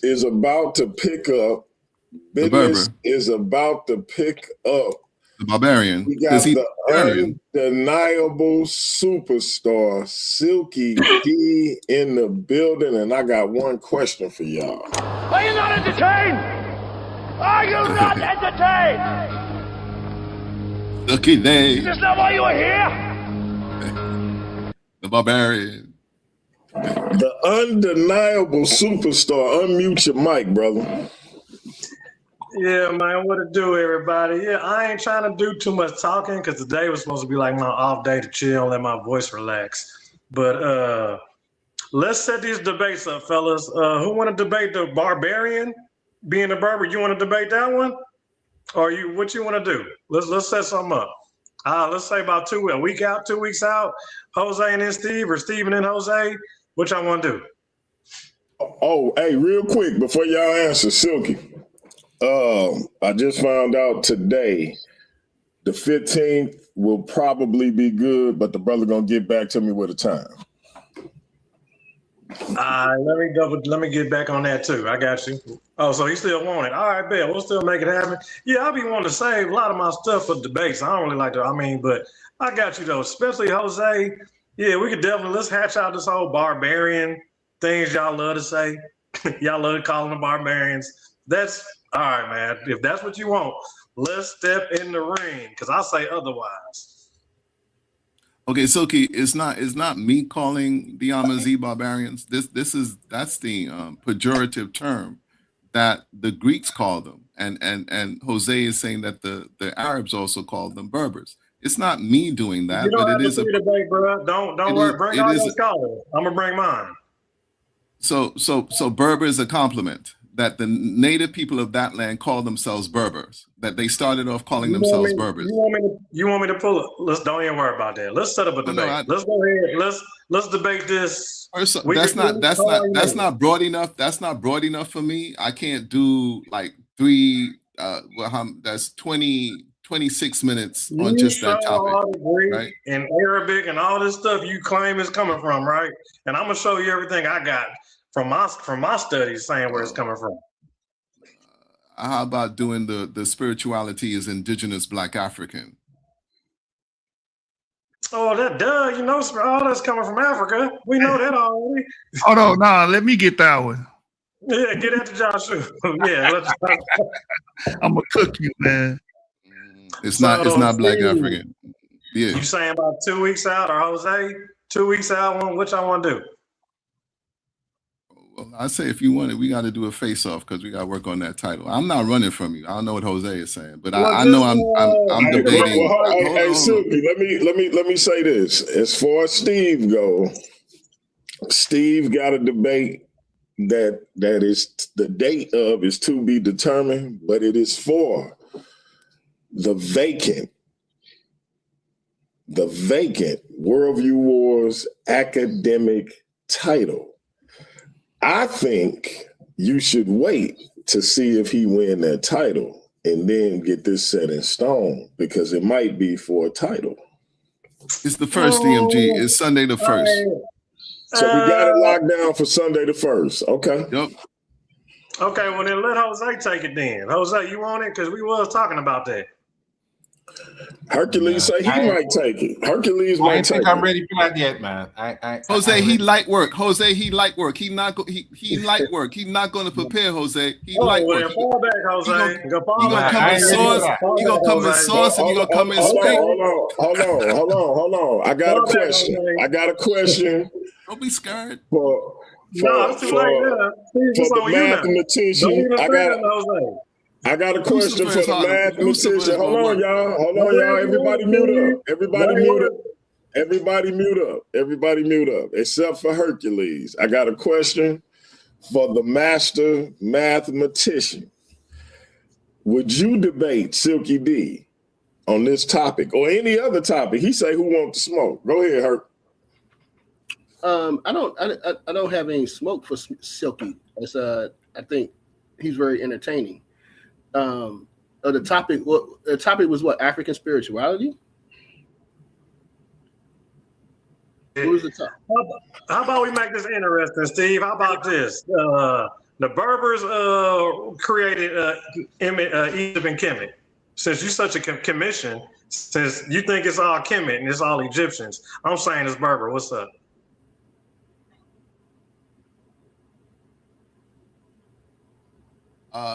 is about to pick up. Business is about to pick up. The barbarian. We got the undeniable superstar, Silky D, in the building, and I got one question for y'all. Are you not entertained? Are you not entertained? Silky D. Is this not why you are here? The barbarian. The undeniable superstar. Unmute your mic, brother. Yeah, man, what it do, everybody? Yeah, I ain't trying to do too much talking because today was supposed to be like my off day to chill, let my voice relax. But let's set these debates up, fellas. Who want to debate the barbarian being a Berber? You want to debate that one? Or what you want to do? Let's set something up. Let's say about a week out, 2 weeks out. Jose and then Steve, or Steve and then Jose. Which I want to do? Oh, hey, real quick before y'all answer, Silky. I just found out today the 15th will probably be good, but the brother gonna get back to me with a time. Let me get back on that too. I got you. Oh, so you still want it? All right, bet. We'll still make it happen. Yeah, I'll be wanting to save a lot of my stuff for debates. I don't really like to. But I got you though, especially Jose. Yeah, we could definitely let's hatch out this whole barbarian things y'all love to say. Y'all love calling them barbarians. That's all right, man. If that's what you want, let's step in the ring. Because I say otherwise. Okay, Silky, it's not me calling the Amazigh barbarians. That's the pejorative term that the Greeks call them, and Jose is saying that the Arabs also call them Berbers. It's not me doing that, but it is a debate, bro. Don't worry. Bring all your scholars. I'm gonna bring mine. So Berber is a compliment that the native people of that land call themselves Berbers. That they started off calling themselves Berbers. You want me to pull it? Don't even worry about that. Let's set up a debate. Let's go ahead. Let's debate this. That's not broad enough. That's not broad enough for me. I can't do like that's 26 minutes on just that topic, right? And Arabic and all this stuff you claim is coming from, right? And I'm gonna show you everything I got from my studies saying where it's coming from. How about doing the spirituality is indigenous Black African? Oh, that duh, you know, all that's coming from Africa. We know that already. Hold on, nah, let me get that one. Yeah, get that to Joshua. Yeah, let's. I'm gonna cook you, man. It's not Black African. Yeah. You saying about 2 weeks out, or Jose? 2 weeks out, which I want to do? Well, I say if you want it, we got to do a face-off because we got to work on that title. I'm not running from you. I don't know what Jose is saying, but I know I'm debating. Hey, Silky, let me say this. As far as Steve go, Steve got a debate that is the date of is to be determined, but it is for the vacant Worldview Wars academic title. I think you should wait to see if he win that title and then get this set in stone because it might be for a title. It's the first DMG. It's Sunday the 1st. So we got it locked down for Sunday the 1st. Okay. Yep. Okay, well then let Jose take it then. Jose, you want it? Because we was talking about that. Hercules say he might take it. Hercules might take it. I think I'm ready for that yet, man. Jose, he light work. Jose, he light work. He light work. He's not going to prepare, Jose. He light work. Fall back, Jose. He gonna come in sauce. He gonna come in sauce, and you gonna come in steak. Hold on. I got a question. Don't be scared. For it's too late now. the mathematician, I got a question for the mathematician. Hold on, y'all. Everybody mute up. Except for Hercules. I got a question for the master mathematician. Would you debate Silky D on this topic or any other topic? He say who wants to smoke. Go ahead, Herc. I don't have any smoke for Silky. It's I think he's very entertaining. The topic was what? African spirituality? What was the topic? How about we make this interesting, Steve? How about this? The Berbers created Egypt and Kemet. Since you're such a commission, since you think it's all Kemet and it's all Egyptians, I'm saying it's Berber. What's up?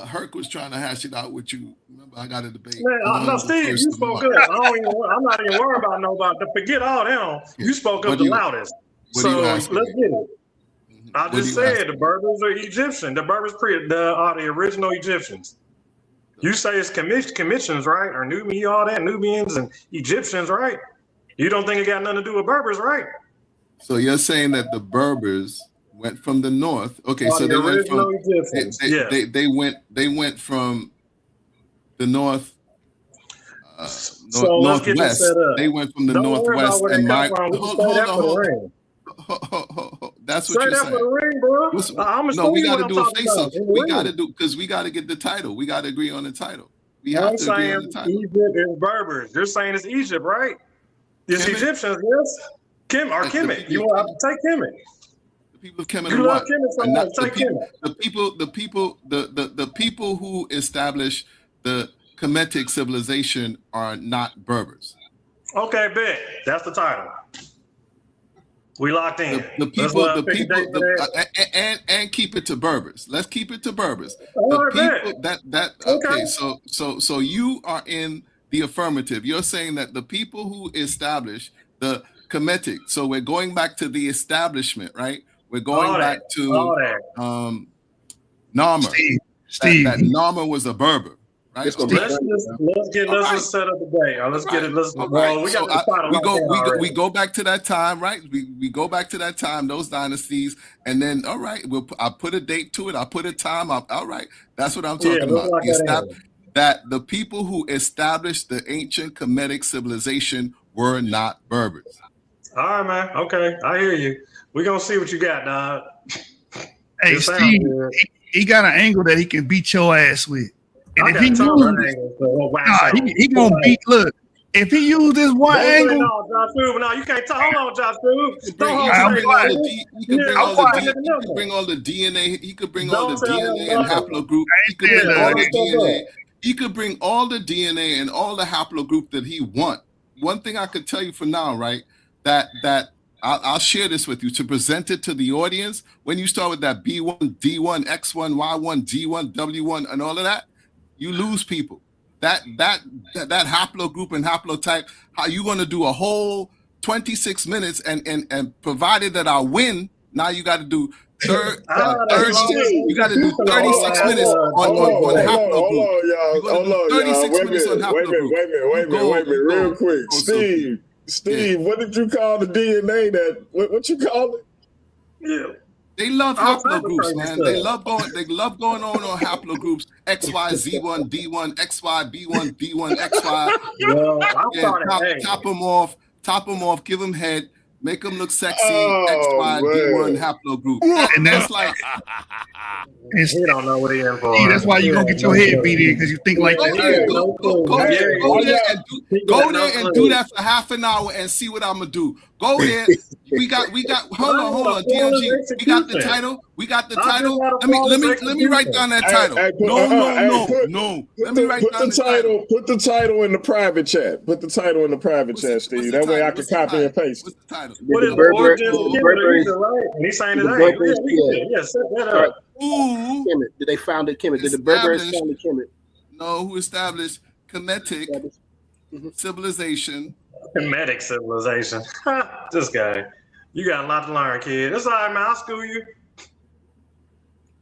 Herc was trying to hash it out with you. Remember, I got a debate. No, Steve, you spoke up. I'm not even worried about nobody. Forget all them. You spoke up the loudest. So let's get it. I just said the Berbers are Egyptian. The Berbers are the original Egyptians. You say it's commissions, right? Or Nubians and Egyptians, right? You don't think it got nothing to do with Berbers, right? So you're saying that the Berbers went from the north. Okay, so they went from they went from the north northwest. They went from the northwest and that's what you're saying. Ring, bro. No, we got to do a face-off. We got to do because we got to get the title. We got to agree on the title. We have to agree on the title. Egypt is Berbers. You're saying it's Egypt, right? It's Egyptians, yes. Kemet. You will have to take Kemet. People of Kemet are what? The people who established the Kemetic civilization are not Berbers. Okay, bet. That's the title. We locked in. The people, and keep it to Berbers. Let's keep it to Berbers. Okay. So you are in the affirmative. You're saying that the people who established the Kemetic. So we're going back to the establishment, right? We're going back to Narmer. Steve. That Narmer was a Berber, right? Let's just set up the day. Let's get it. We go back to that time, right? We go back to that time, those dynasties, and then I put a date to it. I put a time up. All right, that's what I'm talking about. That the people who established the ancient Kemetic civilization were not Berbers. All right, man. Okay, I hear you. We're gonna see what you got, dog. Hey, Steve, he got an angle that he can beat your ass with. And if he uses, he gonna beat. Look, if he uses this one angle, no, you can't talk. Hold on, Josh. He could bring all the DNA. He could bring all the DNA and haplogroup. He could bring all the DNA. He could bring all the DNA and all the haplogroup that he want. one thing I could tell you for now, right? That I'll share this with you to present it to the audience. When you start with that B1, D1, X1, Y1, G1, W1, and all of that, you lose people. That haplogroup and haplotype, how you going to do a whole 26 minutes and provided that I win, now you got to do you got to do 36 minutes on haplogroup. Hold on, 36 minutes on haplogroup. Wait a minute, real quick. Steve, what did you call the DNA that, what you call it? Yeah. They love haplogroups, man. They love going on haplogroups. XY, Z1, D1, XY, B1, D1, XY. Well, top them off, give them head, make them look sexy. XY, D1 haplogroup. And that's like he don't know what he in for. that's why you gonna get your head beat in because you think like that. Go there and do that for half an hour and see what I'm gonna do. Go there. We got. Hold on, DMG. We got the title. Let me write down that title. No. Let me write down the title. Put the title in the private chat. Put the title in the private chat, Steve. That way I can copy and paste. What's the title? What is the He's saying it ain't. Yeah, set that up. Kemet. Did they found it Kemet? Did the Berbers found it Kemet? No, who established Kemetic civilization? Kemetic civilization. This guy. You got a lot to learn, kid. It's all right, man. I'll school you.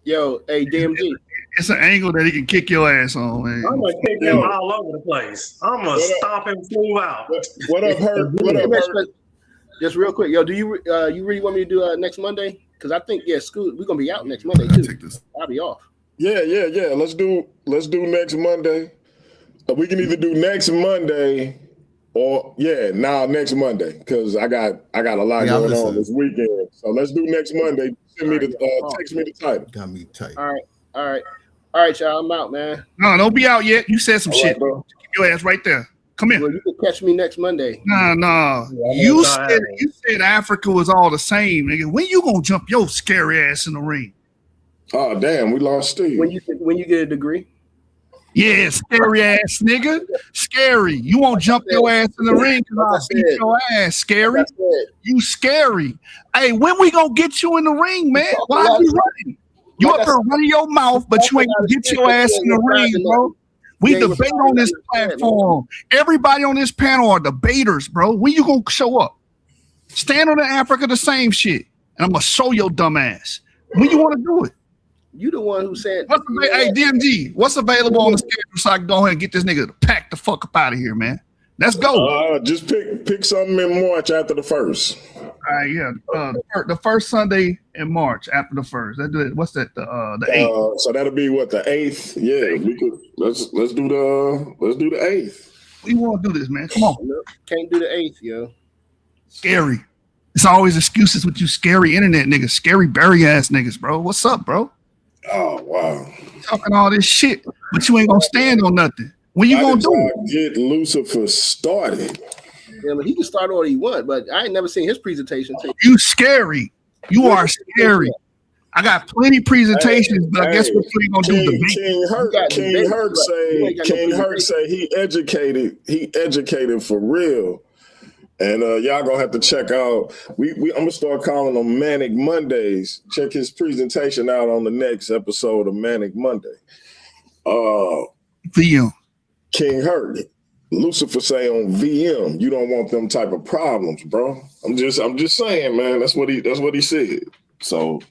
Yo, hey, DMG. It's an angle that he can kick your ass on, man. I'm gonna kick him all over the place. I'm gonna stomp him full out. What up, Hurt? Just real quick, yo, do you really want me to do next Monday? Because I think school we're gonna be out next Monday too. I'll be off. Yeah. Let's do next Monday. We can either do next Monday or next Monday because I got a lot going on this weekend. So let's do next Monday. Send me text me the title. Got me tight. All right, y'all. I'm out, man. No, don't be out yet. You said some shit. Bro. Keep your ass right there. Come here. Well, you can catch me next Monday. No. You said Africa was all the same, nigga. When you gonna jump your scary ass in the ring? Oh damn, we lost Steve. When you get a degree? Yeah, scary ass nigga. Scary. You won't jump your ass in the ring because I'll beat your ass, scary. You scary. Hey, when we gonna get you in the ring, man? Why are you running? You up there running your mouth, but you ain't gonna get your ass in the ring, bro. We debate on this platform. Everybody on this panel are debaters, bro. When you gonna show up? Stand on the Africa the same shit, and I'm gonna show your dumb ass. When you want to do it? You the one who said. Hey, DMG, what's available on the schedule so I can go ahead and get this nigga to pack the fuck up out of here, man? Let's go. Just pick something in March after the first. The first Sunday in March after the first. What's that? The 8th. So that'll be what, the 8th? Yeah, we could. Let's do the 8th. We want to do this, man. Come on. Can't do the 8th, yo. Scary. It's always excuses with you scary internet niggas, scary berry ass niggas, bro. What's up, bro? Oh wow. Talking all this shit, but you ain't gonna stand on nothing. When you gonna do it? Get Lucifer started. Yeah, but he can start all he want, but I ain't never seen his presentation. You scary. You are scary. I got plenty presentations, but I guess what you ain't gonna do debate. King Hurt say he educated for real. And y'all gonna have to check out. I'm gonna start calling them Manic Mondays. Check his presentation out on the next episode of Manic Monday. VM. King Hurt, Lucifer say on VM, you don't want them type of problems, bro. I'm just saying, man. That's what he said. So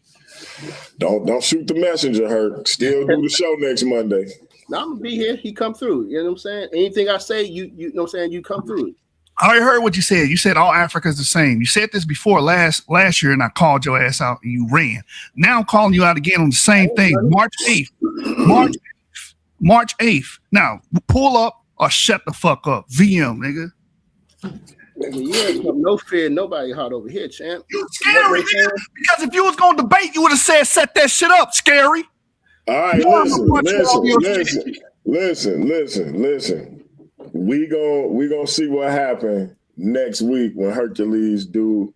don't shoot the messenger, Hurt. Still do the show next Monday. No, I'm gonna be here. He come through. You know what I'm saying? Anything I say, you know what I'm saying, you come through. I already heard what you said. You said all Africa is the same. You said this before last year, and I called your ass out and you ran. Now I'm calling you out again on the same thing. March 8th. March 8th. Now, pull up or shut the fuck up. VM, nigga. You ain't come no fear, nobody hot over here, champ. You scary, nigga. Because if you was going to debate, you would have said, set that shit up, scary. All right, listen. We gonna see what happened next week when Hercules do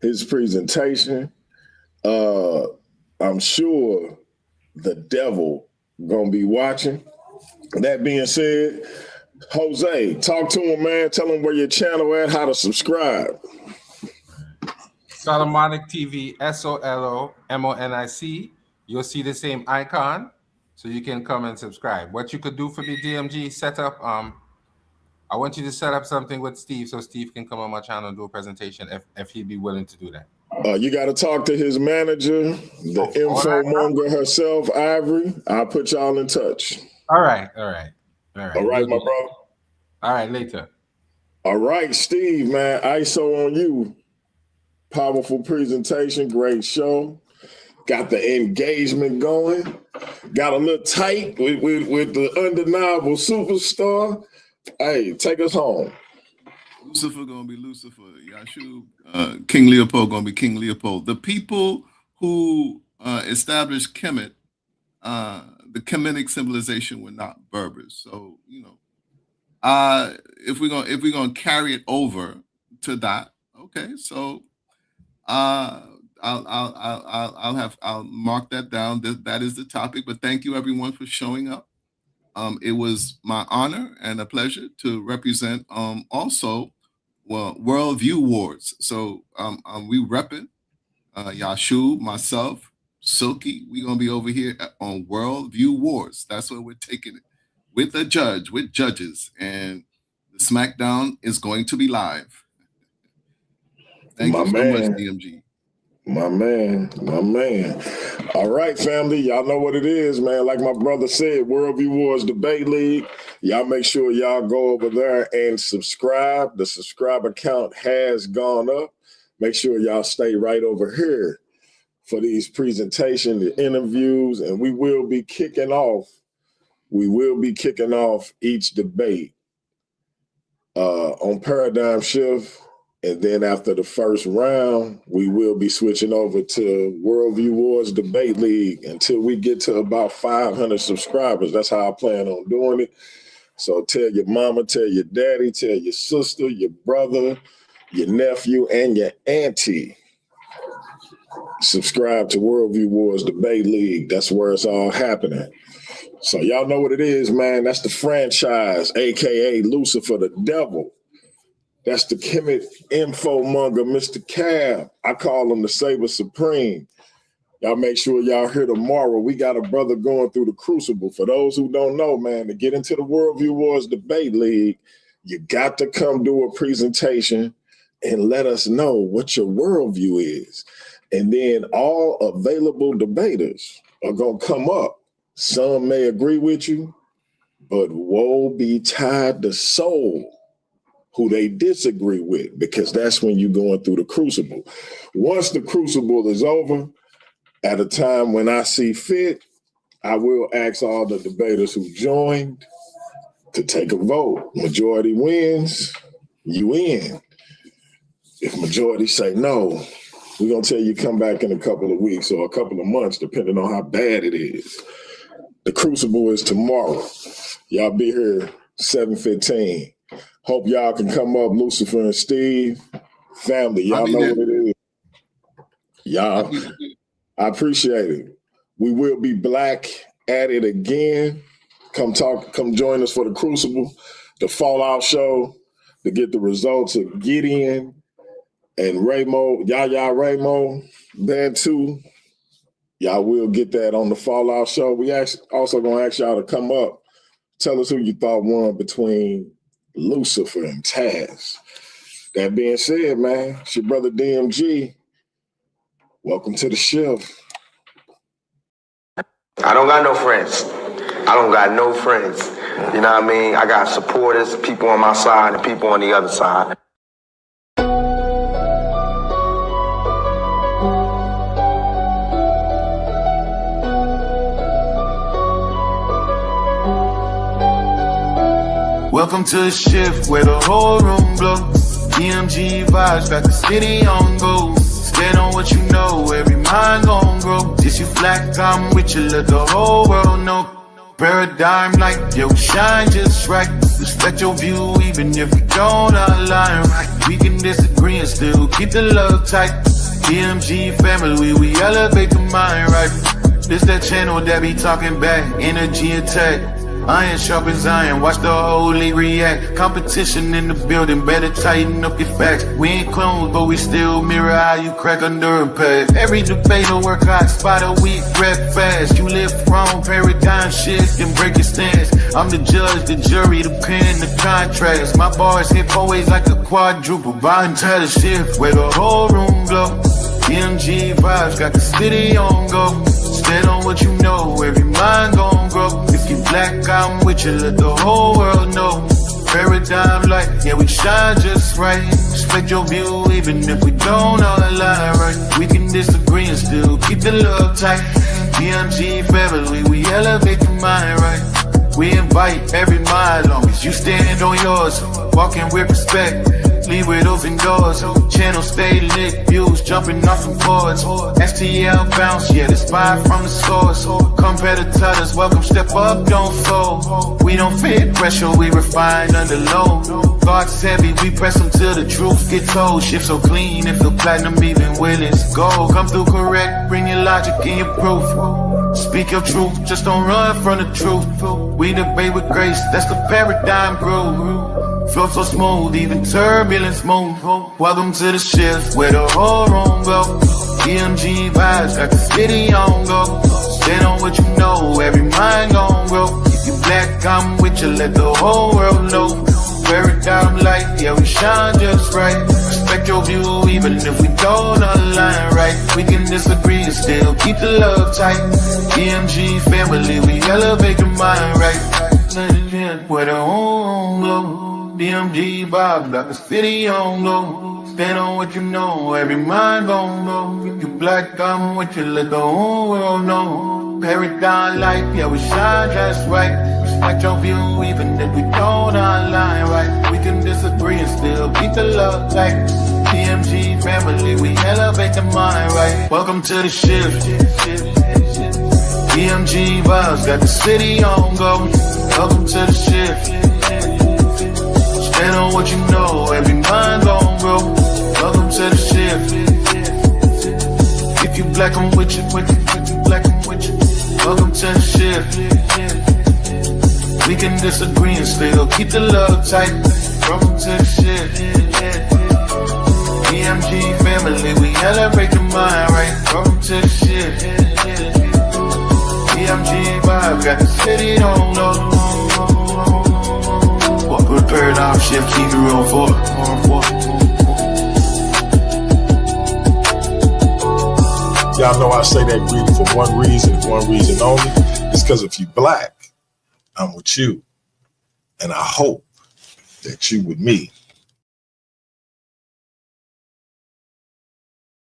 his presentation. I'm sure the devil gonna be watching. That being said, Jose, talk to him, man. Tell him where your channel at, how to subscribe. Solomonic TV, SOLOMONIC. You'll see the same icon, so you can come and subscribe. What you could do for me, DMG, set up. I want you to set up something with Steve, so Steve can come on my channel and do a presentation if he'd be willing to do that. You got to talk to his manager, the info monger herself, Ivory. I'll put y'all in touch. All right, my brother. All right, later. All right, Steve, man. ISO on you. Powerful presentation, great show. Got the engagement going. Got a little tight with the undeniable superstar. Hey, take us home. Lucifer gonna be Lucifer. Yashub, King Leopold gonna be King Leopold. The people who established Kemet, the Kemetic civilization, were not Berbers. So if we're gonna carry it over to that, okay. So I'll mark that down. That is the topic. But thank you everyone for showing up. It was my honor and a pleasure to represent also Worldview Wars. So we repping Yashub, myself, Silky. We're gonna be over here on Worldview Wars. That's where we're taking it with a judge, with judges, and the SmackDown is going to be live. Thank you so much, DMG. My man. All right, family. Y'all know what it is, man. Like my brother said, Worldview Wars Debate League. Y'all make sure y'all go over there and subscribe. The subscriber count has gone up. Make sure y'all stay right over here for these presentations, the interviews, and we will be kicking off each debate on Paradigm Shift. And then after the first round, we will be switching over to Worldview Wars Debate League until we get to about 500 subscribers. That's how I plan on doing it. So tell your mama, tell your daddy, tell your sister, your brother, your nephew, and your auntie. Subscribe to Worldview Wars Debate League. That's where it's all happening. So y'all know what it is, man. That's the franchise, a.k.a. Lucifer the Devil. That's the Kemet info monger, Mr. Cab. I call him the Saber Supreme. Y'all make sure y'all here tomorrow. We got a brother going through the crucible. For those who don't know, man, to get into the Worldview Wars Debate League, you got to come do a presentation and let us know what your worldview is. And then all available debaters are going to come up. Some may agree with you, but woe betide the soul who they disagree with, because that's when you're going through the crucible. Once the crucible is over, at a time when I see fit, I will ask all the debaters who joined to take a vote. Majority wins, you in. If majority say no, we're gonna tell you come back in a couple of weeks or a couple of months, depending on how bad it is. The crucible is tomorrow. Y'all be here 7:15. Hope y'all can come up, Lucifer and Steve. Family, y'all know what it is. Y'all, I appreciate it. We will be back at it again. Come join us for the Crucible, the Fallout show, to get the results of Gideon and Yaya Ramo, Bantu. Y'all will get that on the Fallout show. We also gonna ask y'all to come up. Tell us who you thought won between Lucifer and Taz. That being said, man, it's your brother DMG. Welcome to the shift. I don't got no friends. You know what I mean? I got supporters, people on my side and people on the other side. Welcome to the shift where the whole room blows. DMG vibes, got the city on go. Stand on what you know, every mind gon' grow. Just you flat, I'm with you, let the whole world know. Paradigm like yo, shine just right. Respect your view even if we don't align right. We can disagree and still keep the love tight. DMG family, we elevate the mind right. This that channel that be talking back, energy attack. Iron sharpens iron, watch the whole league react. Competition in the building, better tighten up your facts. We ain't clones, but we still mirror how you crack under impact. Every debater work hard, spot a weak, rap fast. You live wrong, paradigm shift, and break your stance. I'm the judge, the jury, the pen, the contrast. My bars hit always like a quadruple, bound to the shift where the whole room glow. DMG vibes got the city on go. Stand on what you know, every mind gon' grow. If you black, I'm with you, let the whole world know. Paradigm light, yeah, we shine just right. Respect your view, even if we don't all align right. We can disagree and still keep the love tight. DMG family, we elevate the mind right. We invite every mind, long as you stand on yours. Walking with respect, leave with open doors. Channel stay lit, views jumping off the boards. STL bounce, yeah, the spy from the source. Competitors, welcome, step up, don't fold. We don't fit pressure, we refine under low. Thoughts heavy, we press them till the truth gets told. Shift so clean, it feel platinum even when it's gold. Come through correct, bring your logic and your proof. Speak your truth, just don't run from the truth. We debate with grace, that's the paradigm groove. Flow so smooth, even turbulence move. Welcome to the shift where the whole room go. DMG vibes got the city on go. Stand on what you know, every mind gon' grow. If you black, I'm with you, let the whole world know. Paradigm light, yeah, we shine just right. Respect your view, even if we don't align right. We can disagree and still keep the love tight. DMG family, we elevate the mind right. Where the home go. DMG vibe, got the city on go. Stand on what you know, every mind gon' go. If you black, I'm with you, let the whole world know. Paradigm life, yeah, we shine just right. Respect your view, even if we don't align right. We can disagree and still keep the love tight. DMG family, we elevate the mind right. Welcome to the shift. DMG vibes, got the city on go. Welcome to the shift. Stand on what you know, every mind gon' grow. Welcome to the shift. If you black, I'm with you, if you black, I'm with you. Welcome to the shift. We can disagree and still keep the love tight. Welcome to the shift. DMG family, we elevate the mind right. Welcome to the shift. DMG vibe, got the city on low. Walk with paradigm shift, keep it real for. Y'all know I say that greeting for one reason and one reason only. It's because if you black, I'm with you. And I hope that you with me.